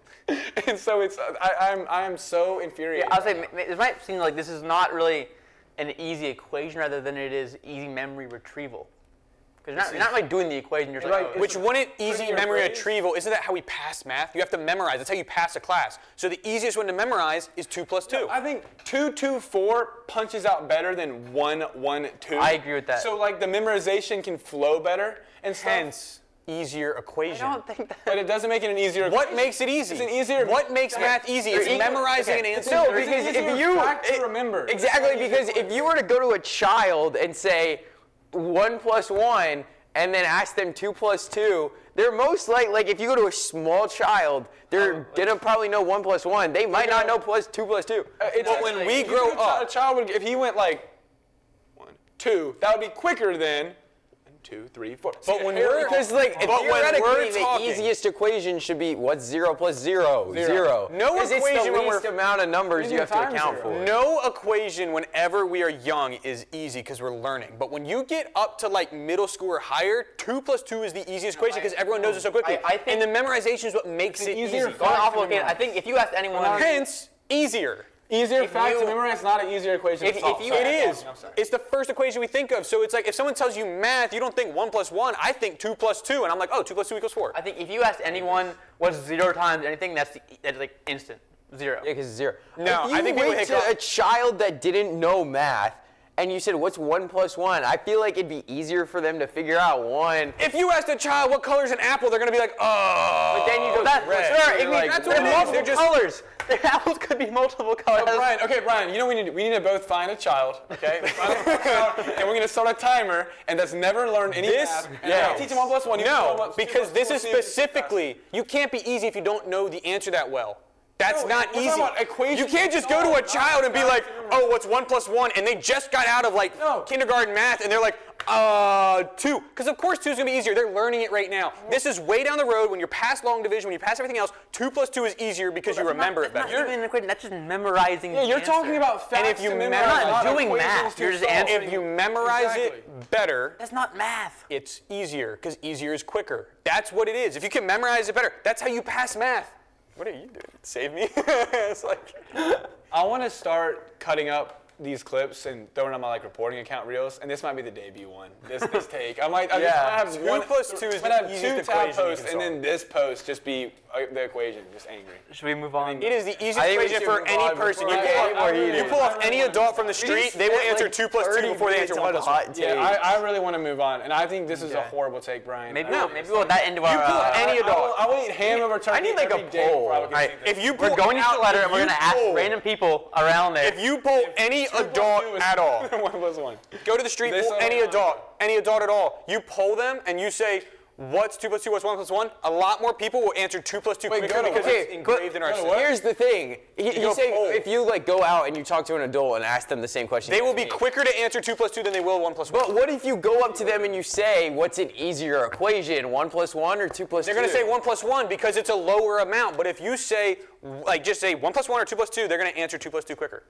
And so it's, I am so infuriated. I'll say it might seem like this is not really an easy equation rather than it is easy memory retrieval. Because you're not like doing the equation. You're just like, Right. oh, Which wouldn't easy your memory phrase. retrieval, isn't that how we pass math? You have to memorize, that's how you pass a class. So the easiest one to memorize is 2 plus 2. I think 2, 2, 4 punches out better than 1, 1, 2. I agree with that. So like the memorization can flow better and stuff. Hence, easier equation. I don't think that. But it doesn't make it an easier. What makes it easy? It's an easier. What makes math easy? It's memorizing an answer. No, It's an because easier if you fact to remember. Exactly, because if you were to go to a child and say 1 plus 1 and then ask them 2 plus 2, they're most like if you go to a small child, they're gonna probably know 1 plus 1. They might not know 2 plus 2. But when we grow up, a child would, if he went like 1, 2, that would be quicker than 1, 2, 3, 4. But when we're Because like but when theoretically we're the talking, easiest equation should be what's 0 plus 0? 0. No 'Cause it's equation the when least amount of numbers you have to times account 0. for. no equation whenever we are young is easy because we're learning. But when you get up to like middle school or higher, 2 plus 2 is the easiest equation because everyone knows it so quickly. I think- and the memorization is what makes it easier easy. Going off location, I think if you ask anyone, Hence, easier. Easier If fact you- to memorize, not an easier equation to solve. It is. It's the first equation we think of. So it's like if someone tells you math, you don't think 1 plus 1. I think 2 plus 2, and I'm like, oh, 2 plus 2 equals 4. I think if you ask anyone what's 0 times anything, that's like instant 0. Yeah, because it's 0. No, if you I think people went hiccup. to a child that didn't know math and you said, what's 1 plus 1? I feel like it'd be easier for them to figure out 1. If you asked a child what color is an apple, they're gonna be like, oh. But then you go, That's red. sure. You're like, that's what They're it is. multiple They're just- colors. The apples could be multiple colors. Brian, you know we need to both find a child, okay? And we're gonna start a timer, and that's never learned any math. And I'm gonna teach them 1 plus 1. You teach them 1 No, plus 2 because plus this 2, is see if it's specifically, you can't be easy if you don't know the answer that well. That's No, not we're talking easy. about equations You can't to just go to a solve, child and be not like, to oh, what's 1 plus 1? And they just got out of like No. kindergarten math and they're like, 2. Because of course 2 is going to be easier. They're learning it right now. This is way down the road when you're past long division, when you pass everything else, 2 plus 2 is easier because you remember it better. That's not even an equation. That's just memorizing. Yeah, the you're answer. talking about facts if you to memorize- memorize, You're not not doing equations math, to you're just solve. answering. If you memorize Exactly. it better, That's not math. it's easier because easier is quicker. That's what it is. If you can memorize it better, that's how you pass math. What are you doing? Save me? It's like, I want to start cutting up these clips and throwing on my reporting account reels, and this might be the debut one. This take. I might have 2 plus 2 is I might the have 2 easiest tab equation you posts, can and solve. then this post just be the equation, just angry. Should we move on? It is the easiest I think we equation should for move any on person. You before pull, I get more heated. you pull off any adult from the street, they will answer 2 plus 2 before they answer 1 plus 1. Yeah, I really want to move on, and I think this is a horrible take, Brian. Maybe I- we'll that into our. pull any adult. I will eat ham over turkey. I need, like, a every day poll. before I would All right, consider If you We're pull going to out, the letter if and we're you going to ask pull- random people around there. If you pull any adult at all, 1 plus 1. go to the street, This pull one- any adult at all. You poll them and you say, what's 2 plus 2, what's 1 plus 1? A lot more people will answer 2 plus 2 Wait, quicker go to because what? it's engraved in our Go to system. what? Here's the thing. You go say poll. if you go out and you talk to an adult and ask them the same question. They you will asked be me. quicker to answer 2 plus 2 than they will 1 plus 1. But what if you go up to them and you say, what's an easier equation, 1 plus 1 or 2 plus 2? They're going to say 1 plus 1 because it's a lower amount. But if you say, just say 1 plus 1 or 2 plus 2, they're going to answer 2 plus 2 quicker.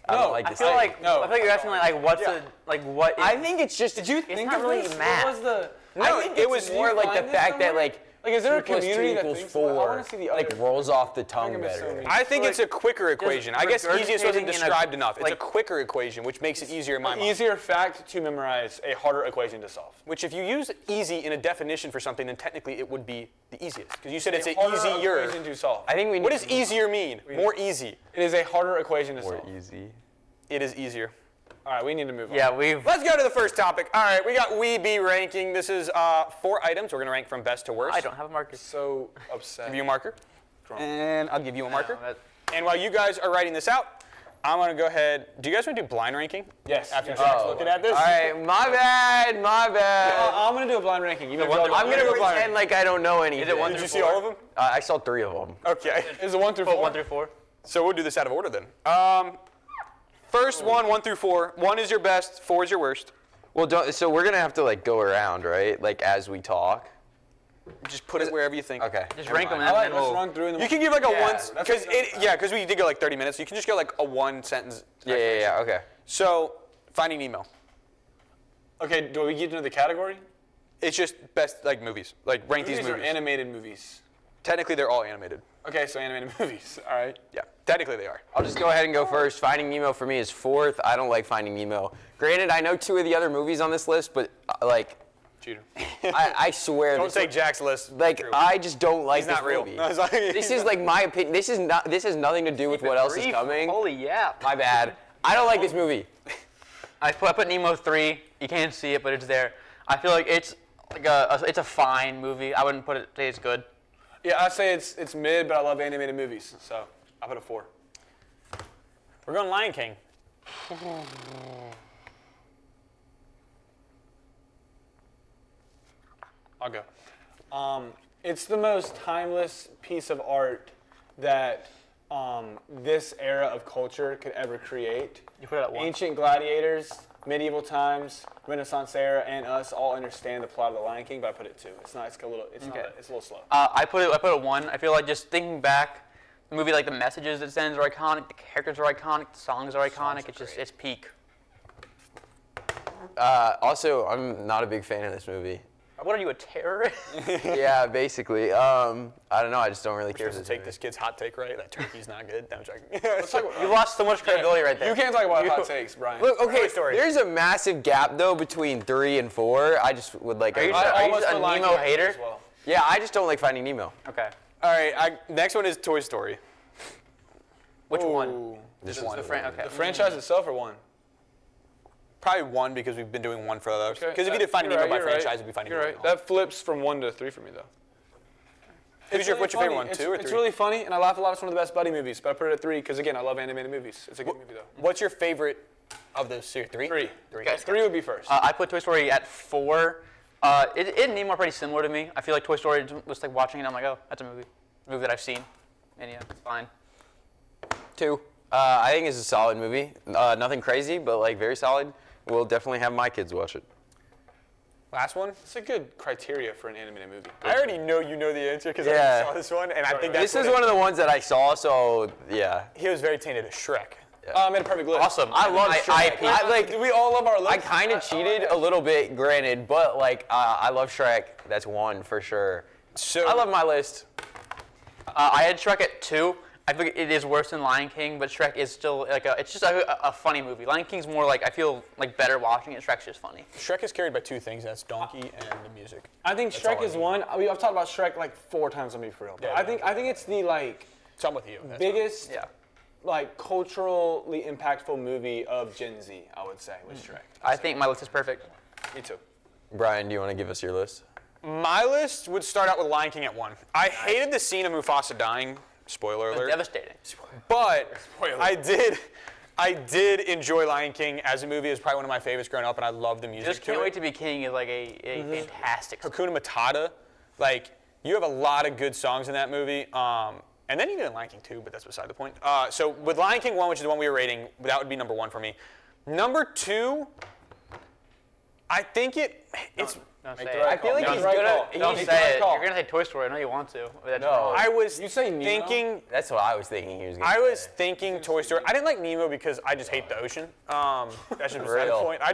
I don't like I this. feel like No. I feel like you're asking what is. I think it's just. Did you It's think not of really this? math. What was the? I think it it's was- more you like the find this fact that somewhere? Is there a 2 plus 2 community that equals thinks about it? I 4 wanna see the like other- rolls off the tongue think it's so better. mean. I think it's a quicker equation. I guess easiest wasn't regurgitating in a- described enough. It's a like- quicker equation, which makes it easier in my mind. Easier fact to memorize, a harder equation to solve. Which if you use easy in a definition for something, then technically it would be the easiest. Because you said it's A an harder easier. equation to solve. I think we. What need does easier mean? More easy. It is a harder equation to more solve. easy? It is easier. All right, we need to move on. Yeah, we've. Let's go to the first topic. All right, we got Weeby ranking. This is 4 items. We're going to rank from best to worst. I don't have a marker. So upset. Give you a marker. And I'll give you a marker. that- And while you guys are writing this out, I'm going to go ahead. Do you guys want to do blind ranking? Yes. After yes. Jack's looking at this? All right, my bad. I'm gonna do a blind ranking. You maybe one I'll through- do- I'm gonna do a blind pretend like I don't know anything. Is it 1 Did through you see 4? all of them? I saw 3 of them. Okay. ranking. Is it 1 through 4? 1 through 4. So we'll do this out of order then. First one, 1 through 4. 1 is your best, 4 is your worst. Well, so we're gonna have to go around, right? As we talk. Just put it wherever you think. Okay. Just never rank them mind. and Let's then we'll. run through them. You can give like a Yeah, one, that's because what- because we did go 30 minutes. You can just go a 1 sentence. Yeah. Okay. So, Finding Nemo. Okay, do we get into the category? It's just best movies. Rank these Movies movies. or animated movies? Technically, they're all animated. Okay, so animated movies. All right. Yeah, technically they are. I'll just go ahead and go first. Finding Nemo for me is 4th. I don't like Finding Nemo. Granted, I know 2 of the other movies on this list, but Cheater. I swear. Don't this take Jack's list. True. I just don't like He's not this real. movie. No, it's like- This is my opinion. This has nothing to do with what else is coming. Holy yeah. My bad. I don't like this movie. I put Nemo 3. You can't see it, but it's there. I feel like it's it's a fine movie. I wouldn't say it's good. Yeah, I say it's mid, but I love animated movies, so I put a 4. We're going Lion King. I'll go. It's the most timeless piece of art that this era of culture could ever create. You put it at 1. Ancient gladiators, medieval times, Renaissance era, and us all understand the plot of The Lion King, but I put it 2. It's a little slow. I put it at 1. I feel like just thinking back, the movie, like the messages it sends are iconic, the characters are iconic, the songs are iconic. It's peak. Also, I'm not a big fan of this movie. What are you, a terrorist? Yeah, basically. I don't know. I just don't really care. We're supposed to take this kid's hot take, right? That turkey's not good. No, I'm joking. You lost so much credibility right there. You can't talk about hot takes, Brian. Look, okay, Story. there's a massive gap though between 3 and 4. I just would like. Are you almost a put Lion Nemo King hater? as well. Yeah, I just don't like Finding Nemo. Okay. All right, next one is Toy Story. Which one? Ooh. Just one. Okay. The franchise itself or 1? Probably 1 because we've been doing 1 for others. Okay. Because if you did Finding Nemo by You're franchise, right. it'd be Finding You're Nemo. right. That flips from 1 to 3 for me, though. What's your favorite one, 2 or 3? It's really funny, and I laugh a lot. It's one of the best buddy movies, but I put it at 3 because, again, I love animated movies. It's a good movie, though. What's your favorite of those 3? 3. Okay. 3 would be first. I put Toy Story at 4. It and Nemo are pretty similar to me. I feel like Toy Story was like watching it, I'm like, oh, that's a movie that I've seen, and yeah, it's fine. 2. I think it's a solid movie. Nothing crazy, but like very solid. We'll definitely have my kids watch it. Last one? It's a good criteria for an animated movie. I already know you know the answer because I Yeah. saw this one, and I think that's This is one of the ones that I saw, so yeah. He was very tainted to Shrek. I made a perfect list. Awesome. I love Shrek. I, like, We all love our list. I kind of cheated a little bit, granted, but like I love Shrek. That's 1 for sure. So I love my list. I had Shrek at 2. I think it is worse than Lion King, but Shrek is still like it's just a funny movie. Lion King's more like I feel like better watching it. Shrek's just funny. Shrek is carried by 2 things. That's Donkey and the music. I think That's Shrek all I is need. 1. I've talked about Shrek like 4 times on me for real. But Yeah, I think it's the like So I'm with you. That's biggest Yeah. like culturally impactful movie of Gen Z, I would say, was Shrek. I think my list is perfect. Me too. Brian, do you want to give us your list? My list would start out with Lion King at 1. I hated the scene of Mufasa dying. Spoiler alert. Devastating. But I did enjoy Lion King as a movie. It was probably one of my favorites growing up, and I love the music. Just to Can't it. Wait to Be King is like a fantastic song. Hakuna Matata, like you have a lot of good songs in that movie. And then even in Lion King 2, but that's beside the point. So with Lion King 1, which is the one we were rating, that would be number 1 for me. Number 2, I think it's. Don't Make say the it. right I feel like call. he's Make the right gonna. call. Don't he's- say it. call. You're gonna say Toy Story. I know you want to. But that's No. wrong. I was You say Nemo? thinking. That's what I was thinking he was gonna I was say. thinking Toy Story. I didn't like Nemo because I just hate the ocean. That's just beside the Real. point. I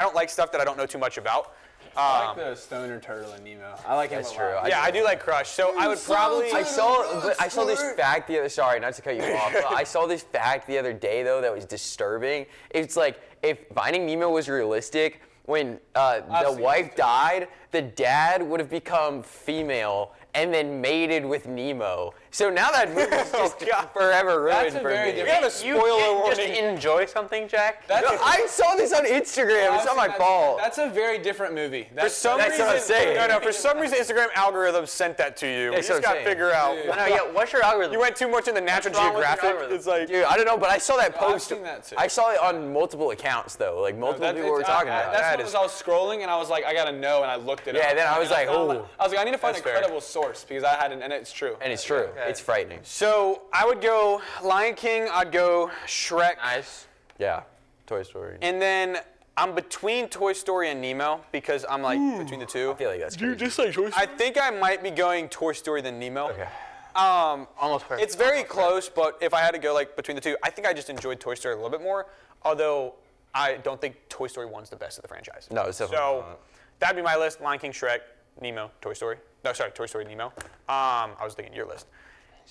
don't like stuff that I don't know too much about. I like the stoner turtle in Nemo. I like him That's a true. lot. Yeah, I do like Crush. So I would probably. I saw this fact the other. Sorry, not to cut you off. But I saw this fact the other day though that was disturbing. It's like if Finding Nemo was realistic, when the seen wife it too. died, the dad would have become female and then mated with Nemo. So now that movie's just forever ruined That's a for very me. We different- have a You spoiler can't just warning. enjoy something, Jack. That's No, I saw this on Instagram. It's not my fault. That's a very different movie. For some That's reason, what I'm saying. No, for some reason, Instagram algorithm sent that to you. We That's just what I'm got to saying. figure out. No, yeah. What's your algorithm? You went too much in the Natural wrong with your Geographic. algorithm? It's like, Dude, I don't know, but I saw that I've post. seen that too. I saw it on multiple accounts though. Like multiple people were talking about it. That's That what is- I was scrolling and I was like, I gotta know, and I looked it up. Yeah, then I was And like, found, ooh. I was like, I need to find That's a fair. credible source because I hadn't, and it's true. And it's true. It's frightening. so I would go Lion King. I'd go Shrek. Nice. Yeah. Toy Story. And then I'm between Toy Story and Nemo because I'm like between the two. I feel like that's crazy. like Toy Story? I think I might be going Toy Story than Nemo. Okay. Almost perfect. It's very close, but if I had to go like between the two, I think I just enjoyed Toy Story a little bit more. Although I don't think Toy Story 1's the best of the franchise. No, it's definitely So not. that'd be my list: Lion King, Shrek, Nemo, Toy Story. No, sorry, Toy Story, Nemo. I was thinking your list.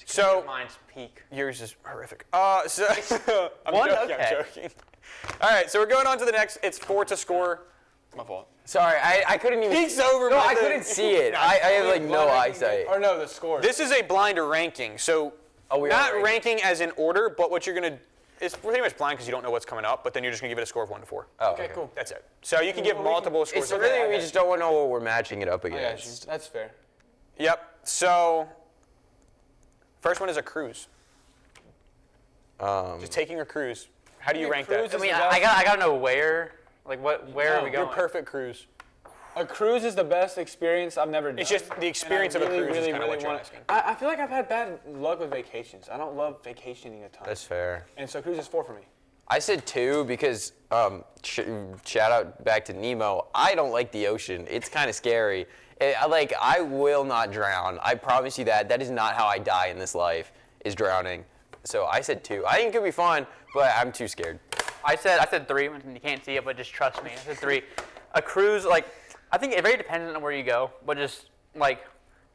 So Mine's peak. yours is horrific. So I'm One? joking. Okay. I'm joking. All right, so we're going on to the next. It's 4 to score. It's my fault. Sorry, I couldn't even. Peek's over No, my I thing. couldn't see it. I have like no eyesight. Or no, the score. This is a blind ranking. So Oh, we are not ranking. ranking as in order, but what you're gonna it's pretty much blind because you don't know what's coming up, but then you're just gonna give it a score of 1 to 4. Oh, Okay, cool. That's it. So you can give multiple scores. It's really we just don't know what we're matching it up I got you. against. That's fair. Yep. So first one is a cruise. Just taking a cruise. How do you rank that? I mean, I gotta know where. Like where are we going? Your perfect cruise. A cruise is the best experience I've never done. It's just the experience of a cruise is kind of what you're asking. I feel like I've had bad luck with vacations. I don't love vacationing a ton. That's fair. And so cruise is 4 for me. I said 2 because shout out back to Nemo. I don't like the ocean. It's kind of scary. I will not drown. I promise you that. That is not how I die in this life, is drowning. So I said 2. I think it could be fun, but I'm too scared. I said 3. You can't see it, but just trust me. I said 3. A cruise, like, I think it very dependent on where you go, but just like,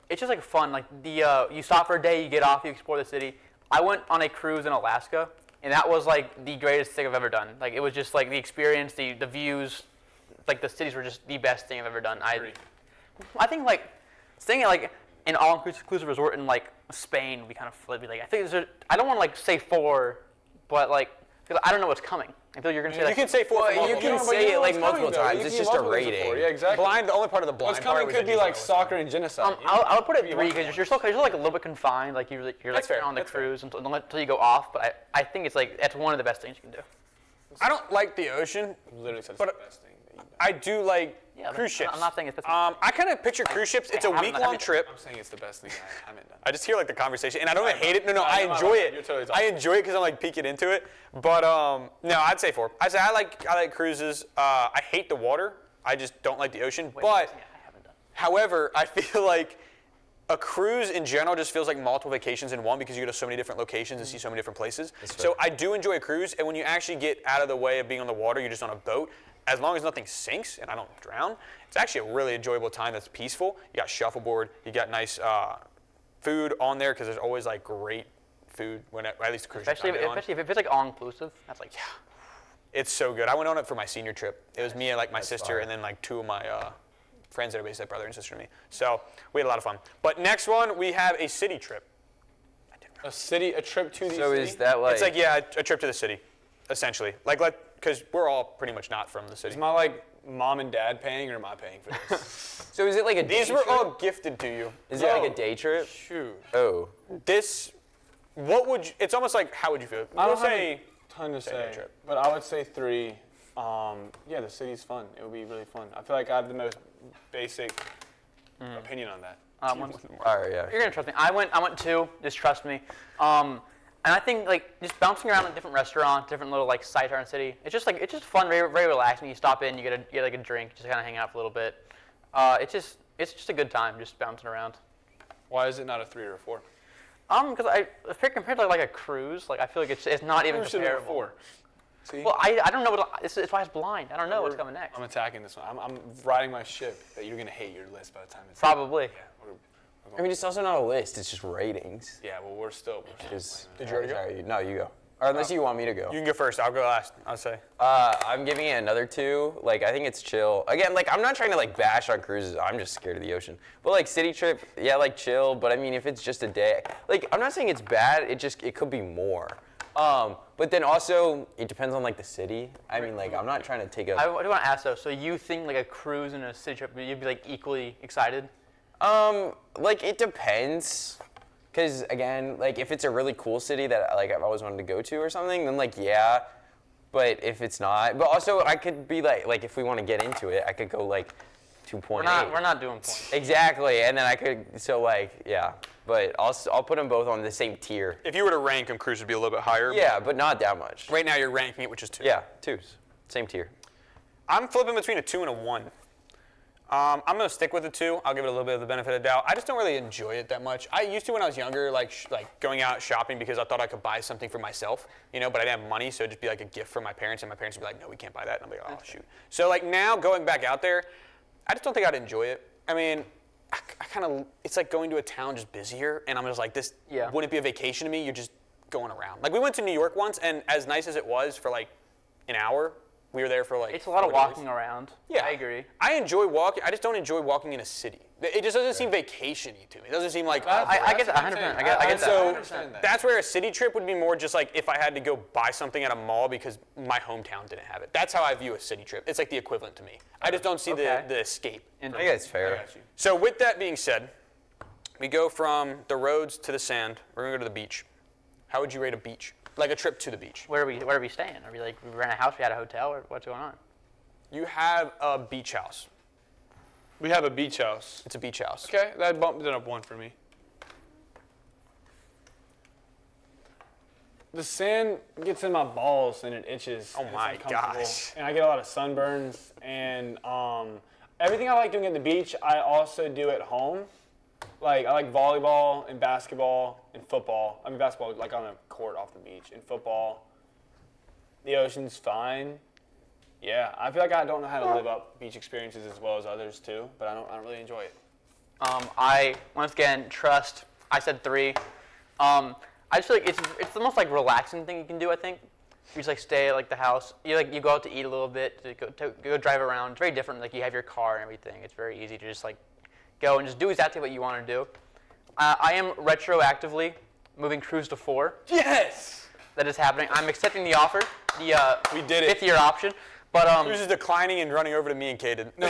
it's just like fun. Like you stop for a day, you get off, you explore the city. I went on a cruise in Alaska, and that was like the greatest thing I've ever done. Like it was just like the experience, the views, like the cities were just the best thing I've ever done. I think like staying at like an all-inclusive resort in like Spain would be kind of fun. Like I think I don't want to like say 4, but like because I don't know what's coming. I feel you're gonna say like you can say 4. Well, you can say it like multiple times. It's just a rating. Yeah, exactly. Blind. The only part of the blind What's part coming was could that be you like thought it was soccer and genocide. I'll put it 3 because you're still like a little bit confined. Like you're like fair, on the that's fair. cruise until you go off. But I think it's like that's one of the best things you can do. I don't like the ocean, Literally said it's but the best thing that you've done. I do like Yeah, cruise ships. I'm not saying it's. I kind of picture cruise ships. It's a haven't- week-long trip. I'm saying it's the best thing I haven't done. I just hear like the conversation, and I don't hate it. No, I I know, enjoy you're it. totally I enjoy it because I'm like peeking into it. But no, I'd say 4. I like cruises. I hate the water. I just don't like the ocean. But I haven't done. however, I feel like a cruise in general just feels like multiple vacations in one because you go to so many different locations and see so many different places. So I do enjoy a cruise, and when you actually get out of the way of being on the water, you're just on a boat. As long as nothing sinks and I don't drown, it's actually a really enjoyable time that's peaceful. You got shuffleboard, you got nice food on there because there's always like great food when at least the cruise ship Especially if it's like all inclusive. That's like It's so good. I went on it for my senior trip. It was me and like my sister and then like 2 of my friends that are basically brother and sister to me. So we had a lot of fun. But next one, we have a city trip. A trip to the city? So is that like? It's like, a trip to the city, essentially. Like, because we're all pretty much not from the city. Is my like mom and dad paying or am I paying for this? So is it like a day These were trip? all gifted to you. Is it like a day trip? Shoot. Oh. It's almost like, how would you feel? I We'll don't have say, a ton to day say, trip. but I would say 3. Yeah, the city's fun. It would be really fun. I feel like I have the most basic opinion on that. All right, yeah. you're gonna trust me. I went 2. Just trust me. And I think like just bouncing around in different restaurants, different little like sites around the city. It's just fun, very very relaxing. You stop in, you get like a drink, just kind of hang out for a little bit. It's just a good time, just bouncing around. Why is it not a 3 or a 4? Because compared to like a cruise, like I feel like it's not even Cruise should be a comparable. 4. See? Well, I don't know it's why it's blind. I don't know what's coming next. I'm attacking this one. I'm riding my ship that you're gonna hate your list by the time it's Probably. I mean, it's also not a list. It's just ratings. Yeah, well, we're still Did you already go? Sorry, no, you go. Or unless you want me to go. You can go first. I'll go last, I'll say. I'm giving it another 2. Like, I think it's chill. Again, like, I'm not trying to, like, bash on cruises. I'm just scared of the ocean. But, like, city trip, yeah, like, chill. But, I mean, if it's just a day. Like, I'm not saying it's bad. It could be more. But then also, it depends on, like, the city. I mean, like, I'm not trying to take I do want to ask, though, so you think, like, a cruise and a city trip, you'd be, like, equally excited? Like, it depends. Because, again, like, if it's a really cool city that, like, I've always wanted to go to or something, then, like, yeah. But if it's not, but also I could be, like, if we want to get into it, I could go, like, 2.8. We're not doing points. Exactly, and then I could, so, like, yeah. But I'll put them both on the same tier. If you were to rank them, cruise would be a little bit higher. Yeah, but not that much. Right now you're ranking it, which is 2. Yeah, 2s. Same tier. I'm flipping between a 2 and a 1. I'm going to stick with a 2. I'll give it a little bit of the benefit of the doubt. I just don't really enjoy it that much. I used to when I was younger, like going out shopping because I thought I could buy something for myself, but I didn't have money, so it'd just be like a gift from my parents, and my parents would be like, no, we can't buy that. And I'm like, oh, shoot. So like now going back out there, I just don't think I'd enjoy it. I mean, it's like going to a town just busier, and I'm just like, this wouldn't be a vacation to me. You're just going around. Like we went to New York once, and as nice as it was for like an hour, We were there for like It's a lot of 4 days. walking around. Yeah, I agree. I enjoy walking. I just don't enjoy walking in a city. It just doesn't seem vacation-y to me. It doesn't seem like. I get that 100%. I get so that. that's where a city trip would be more just like if I had to go buy something at a mall because my hometown didn't have it. That's how I view a city trip. It's like the equivalent to me. I just don't see the escape. I think it's fair. So with that being said, we go from the roads to the sand. We're gonna go to the beach. How would you rate a beach? Like a trip to the beach. Where are we staying? Are we like we rent a house? We had a hotel, or what's going on? You have a beach house. We have a beach house. It's a beach house. Okay, that bumped it up 1 for me. The sand gets in my balls and it itches. Oh and it's my uncomfortable. gosh. And I get a lot of sunburns. And everything I like doing at the beach, I also do at home. Like I like volleyball and basketball and football. I mean basketball like on a court off the beach. And football. The ocean's fine. Yeah, I feel like I don't know how to live up beach experiences as well as others too, but I don't really enjoy it. I once again trust. I said 3. I just feel like it's the most like relaxing thing you can do. I think you just like stay at like the house. You go out to eat a little bit, to go drive around. It's very different. Like you have your car and everything. It's very easy to just like go and just do exactly what you want to do. I am retroactively moving cruise to 4. Yes. That is happening. I'm accepting the offer. We did it. 5th-year option. But Cruz is declining and running over to me and Caden. No,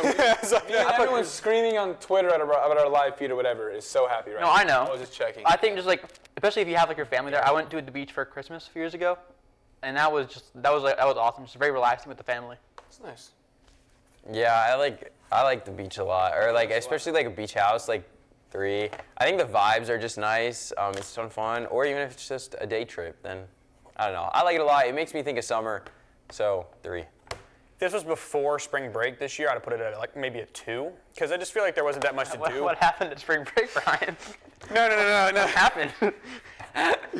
everyone's screaming on Twitter about our live feed or whatever is so happy right now. No, I know. I was just checking. I think just like, especially if you have like your family there. I went to the beach for Christmas a few years ago, and that was awesome. Just very relaxing with the family. It's nice. Yeah, I like the beach a lot, or like especially like a beach house, like 3. I think the vibes are just nice. It's some fun, or even if it's just a day trip, then I don't know. I like it a lot. It makes me think of summer, so 3. If this was before spring break this year, I'd have put it at like maybe a 2, because I just feel like there wasn't that much to do. What happened at spring break, Brian? No. What happened?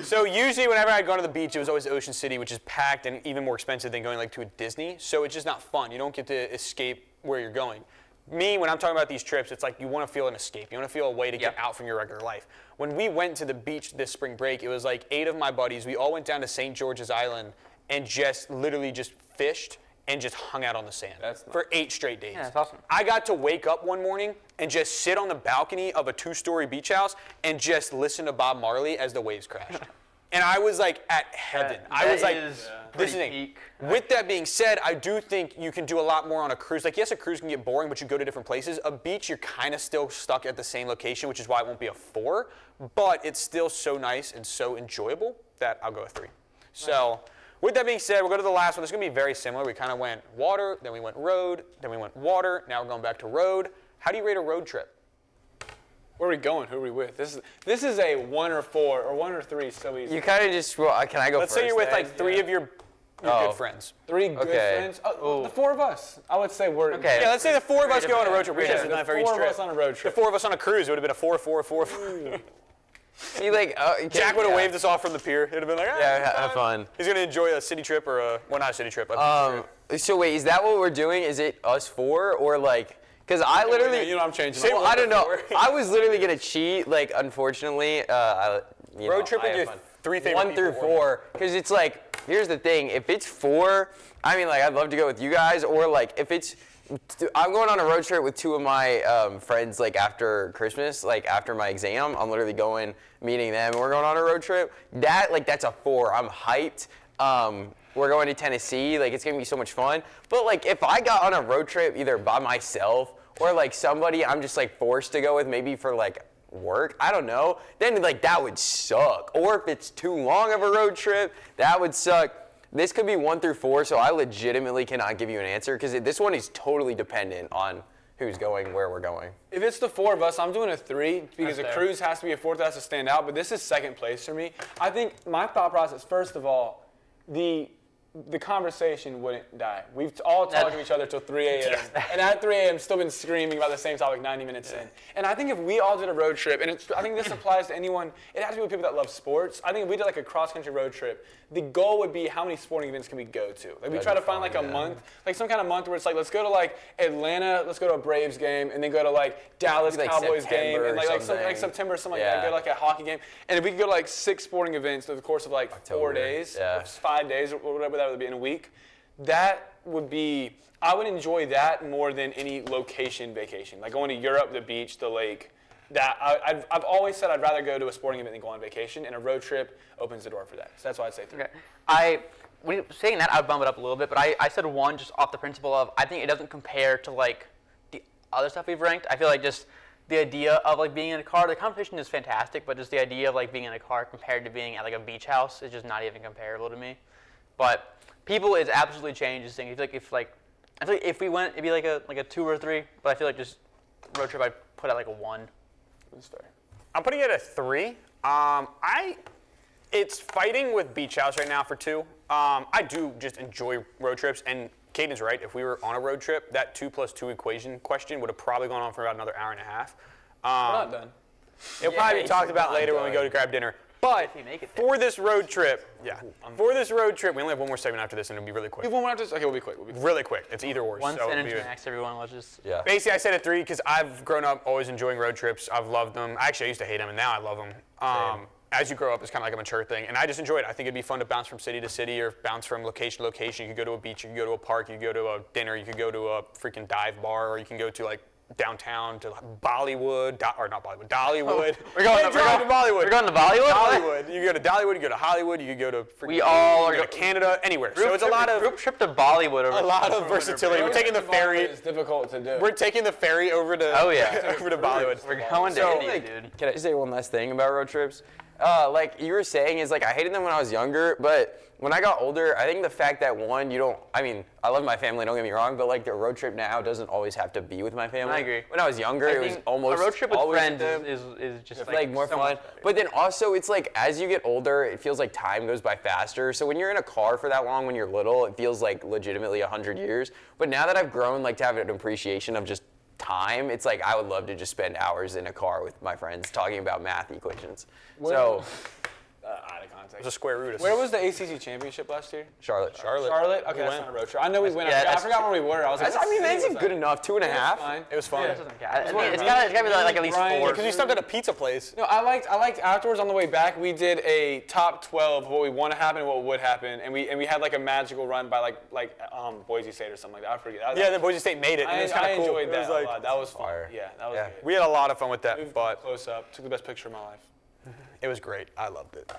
So usually whenever I'd gone to the beach, it was always Ocean City, which is packed and even more expensive than going like to a Disney. So it's just not fun. You don't get to escape where you're going. Me, when I'm talking about these trips, it's like you want to feel an escape. You want to feel a way to get out from your regular life. When we went to the beach this spring break, it was like 8 of my buddies. We all went down to St. George's Island and just literally just fished and just hung out on the sand for 8 straight days. Yeah, that's awesome. I got to wake up one morning and just sit on the balcony of a 2-story beach house and just listen to Bob Marley as the waves crashed. And I was like at heaven. I was like, this is it. With that being said, I do think you can do a lot more on a cruise. Like, yes, a cruise can get boring, but you go to different places. A beach, you're kind of still stuck at the same location, which is why it won't be a 4. But it's still so nice and so enjoyable that I'll go a 3. So, with that being said, we'll go to the last one. This is going to be very similar. We kind of went water, then we went road, then we went water. Now we're going back to road. How do you rate a road trip? Where are we going? Who are we with? This is a 1 or 4 or 1 or 3. So easy. You kind of just. Well, can I go Let's first? say you're with then? like 3 of your good friends. 3 good friends. Oh, the 4 of us. I would say we're Okay. Yeah, let's say the 4 of us go on a road trip. Which is not very 4 of trip. us on a road trip. The 4 of us on a cruise, it would have been a 4, 4, 4, 4. See, like, Jack would have waved us off from the pier. It would have been like, have fun. He's going to enjoy a city trip or not a city trip. A trip. So wait, is that what we're doing? Is it us 4 or like? Because I literally. You know I'm changing. Well, I don't know. I was literally gonna cheat. Like, unfortunately, Road trip with your 3 favorite 1 through people. 4, because it's like, here's the thing. If it's 4, I mean, like, I'd love to go with you guys, or like, if it's, I'm going on a road trip with 2 of my friends, like, after Christmas, like, after my exam. I'm literally going, meeting them, and we're going on a road trip. That's a 4. I'm hyped. We're going to Tennessee. Like, it's gonna be so much fun. But like, if I got on a road trip either by myself or like somebody I'm just like forced to go with, maybe for like work, I don't know, then like that would suck. Or if it's too long of a road trip, that would suck. This could be 1 through 4, so I legitimately cannot give you an answer because this one is totally dependent on who's going, where we're going. If it's the 4 of us, I'm doing a 3 because That's a fair. cruise has to be a 4th that has to stand out. But this is second place for me. I think my thought process, first of all, the conversation wouldn't die. We've all talked to each other till 3 a.m. And at 3 a.m. still been screaming about the same topic 90 minutes in. And I think if we all did a road trip, and I think this applies to anyone, it has to be with people that love sports. I think if we did like a cross-country road trip, the goal would be how many sporting events can we go to? Like we try to find like a month, like some kind of month where it's like, let's go to like Atlanta, let's go to a Braves game, and then go to like Dallas Maybe, like, Cowboys game, September and or like something. September or something like that, go to like a hockey game. And if we could go to like 6 sporting events over the course of like 4 days, or 5 days, or whatever that would be in a week, that would be, I would enjoy that more than any location vacation. Like going to Europe, the beach, the lake. That I've always said I'd rather go to a sporting event than go on vacation, and a road trip opens the door for that. So that's why I'd say 3. Okay. When saying that, I would bump it up a little bit, but I said 1 just off the principle of I think it doesn't compare to like the other stuff we've ranked. I feel like just the idea of like being in a car, the competition is fantastic, but just the idea of like being in a car compared to being at like a beach house is just not even comparable to me. But people is absolutely changed this thing. I feel like if we went, it'd be like a 2 or 3, but I feel like just road trip I'd put at like a 1. That's fair. I'm putting it at 3. It's fighting with beach house right now for 2. I do just enjoy road trips, and Caden's right. If we were on a road trip, that 2 + 2 equation question would have probably gone on for about another hour and a half. We're not done. It'll probably be talked about later when we go to grab dinner. But for this road trip, we only have one more segment after this, and it'll be really quick. We have one more after this? Okay, we'll be quick. Really quick. It's either or. 1 sentence max, everyone. Let's just. Yeah. Basically, I said it 3 because I've grown up always enjoying road trips. I've loved them. Actually, I used to hate them, and now I love them. As you grow up, it's kind of like a mature thing, and I just enjoy it. I think it'd be fun to bounce from city to city or bounce from location to location. You could go to a beach, you could go to a park, you could go to a dinner, you could go to a freaking dive bar, or you can go to like downtown to Bollywood, or not Bollywood, Dollywood. We're going to Bollywood. We're going to Bollywood? Dollywood. You could go to Dollywood, you could go to Hollywood, you could go to freaking you go to Canada, anywhere. So it's a lot of group trip to Bollywood. A lot of versatility. We're taking the ferry. It's difficult to do. We're taking the ferry over to over to Bollywood. We're going to India, dude. Can I say one last thing about road trips? Like you were saying, is like I hated them when I was younger, but when I got older, I think the fact that I love my family, don't get me wrong, but like the road trip now doesn't always have to be with my family. I agree. When I was younger, it was almost a road trip with always friends with them. is just like more so fun. much better. But then also it's like as you get older, it feels like time goes by faster. So when you're in a car for that long when you're little, it feels like legitimately 100 years. But now that I've grown like to have an appreciation of just time, it's like I would love to just spend hours in a car with my friends talking about math equations. Out of context. It's a square root. Where was the ACC championship last year? Charlotte. Charlotte? Okay, that's not a road trip. I know we went. Yeah, I forgot where we were. I was like, That's good enough. 2.5. It was fun. It's gotta be like at least 4. Because we stopped at a pizza place. No, I liked afterwards on the way back. We did a top 12 of what we want to happen and what would happen, and we had like a magical run by like Boise State or something like that. I forget. Yeah, then Boise State made it. And it was kind of cool. enjoyed that. It was a lot. That was fun. fire. Yeah, that was good. We had a lot of fun with that, Moved but close up, took the best picture of my life. it was great. I loved it.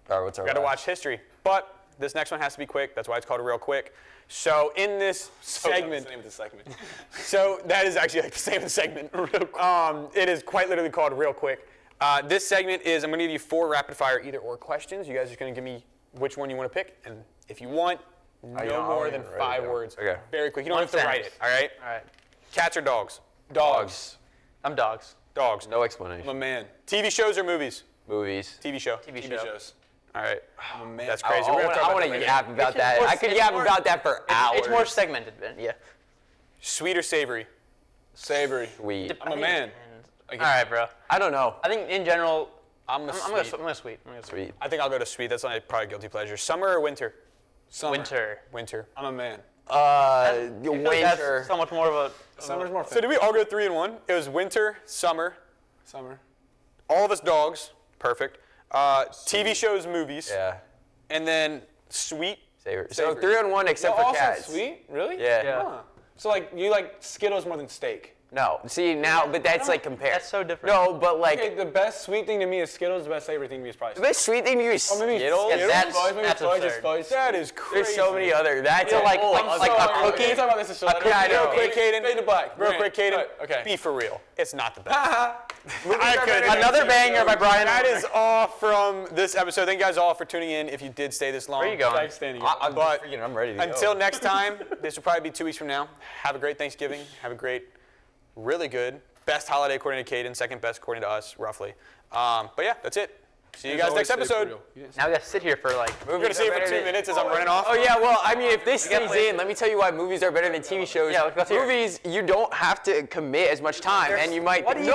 All right, what's our Got to last? watch history, but this next one has to be quick. That's why it's called Real Quick. So in this segment, That's the name of the segment. so that is actually like the same segment. Real quick. It is quite literally called Real Quick. This segment is I'm going to give you 4 rapid fire either or questions. You guys are going to give me which one you want to pick, and if you want, no more than 5 words. Okay. Very quick. You don't have to write it. All right. All right. Cats or dogs? Dogs. I'm dogs. Dogs. No I'm explanation. a man. TV shows or movies? Movies. TV show. TV TV show. shows. All right. I'm a man. That's crazy. I We're gonna talk want about to that yap about that. more- I could it's yap more- about that for hours. It's more segmented, Ben. Yeah. Sweet or savory? Savory. Sweet. I'm a man. All right, bro. I don't know. I think in general, I'm I'm sweet. gonna sweet. I'm gonna Sweet. I think I'll go to sweet. That's probably guilty pleasure. Summer or winter? Summer. Winter. Winter. I'm a man. Winter. That's so much more of a. Summer's more So fun. did we all go 3 and 1? It was winter, summer, Summer. all of us dogs. Perfect. TV shows, movies, Yeah. and then sweet. Savory. So Savory. 3 on 1 except Y'all for also cats. sweet? Really? Yeah. Yeah. Huh. So like you like Skittles more than steak? No. See now, but that's like compared. That's so different. No, but like Okay, the best sweet thing to me is Skittles. The best savory thing to me is probably the best sweet thing to you is Or maybe Skittles. Yeah, that's fudge, absurd. fudge. That is crazy. There's so many other. That's feel a like- whole like other- a Can cookie? you talk about this in cookie, I know. Real quick, Caden. Fade to black. Real quick, Caden. Right, okay. Be for real. It's not the best. I couldn't- Another banger by Brian. That is all from this episode. Thank you guys all for tuning in. If you did stay this long, Where are you going? Jack's standing I'm up. just But freaking. I'm ready to go. Until next time, this will probably be 2 weeks from now. Have a great Thanksgiving. Have a great, really good, best holiday according to Caden, second best according to us, roughly. But yeah, that's it. See you guys next episode. Now we gotta sit here for like. We're gonna see it for 2 minutes as I'm running off. Oh yeah, well, I mean, if this stays in, let me tell you why movies are better than TV shows. Yeah, let's hear it. Movies, you don't have to commit as much time, and you might. What do you No,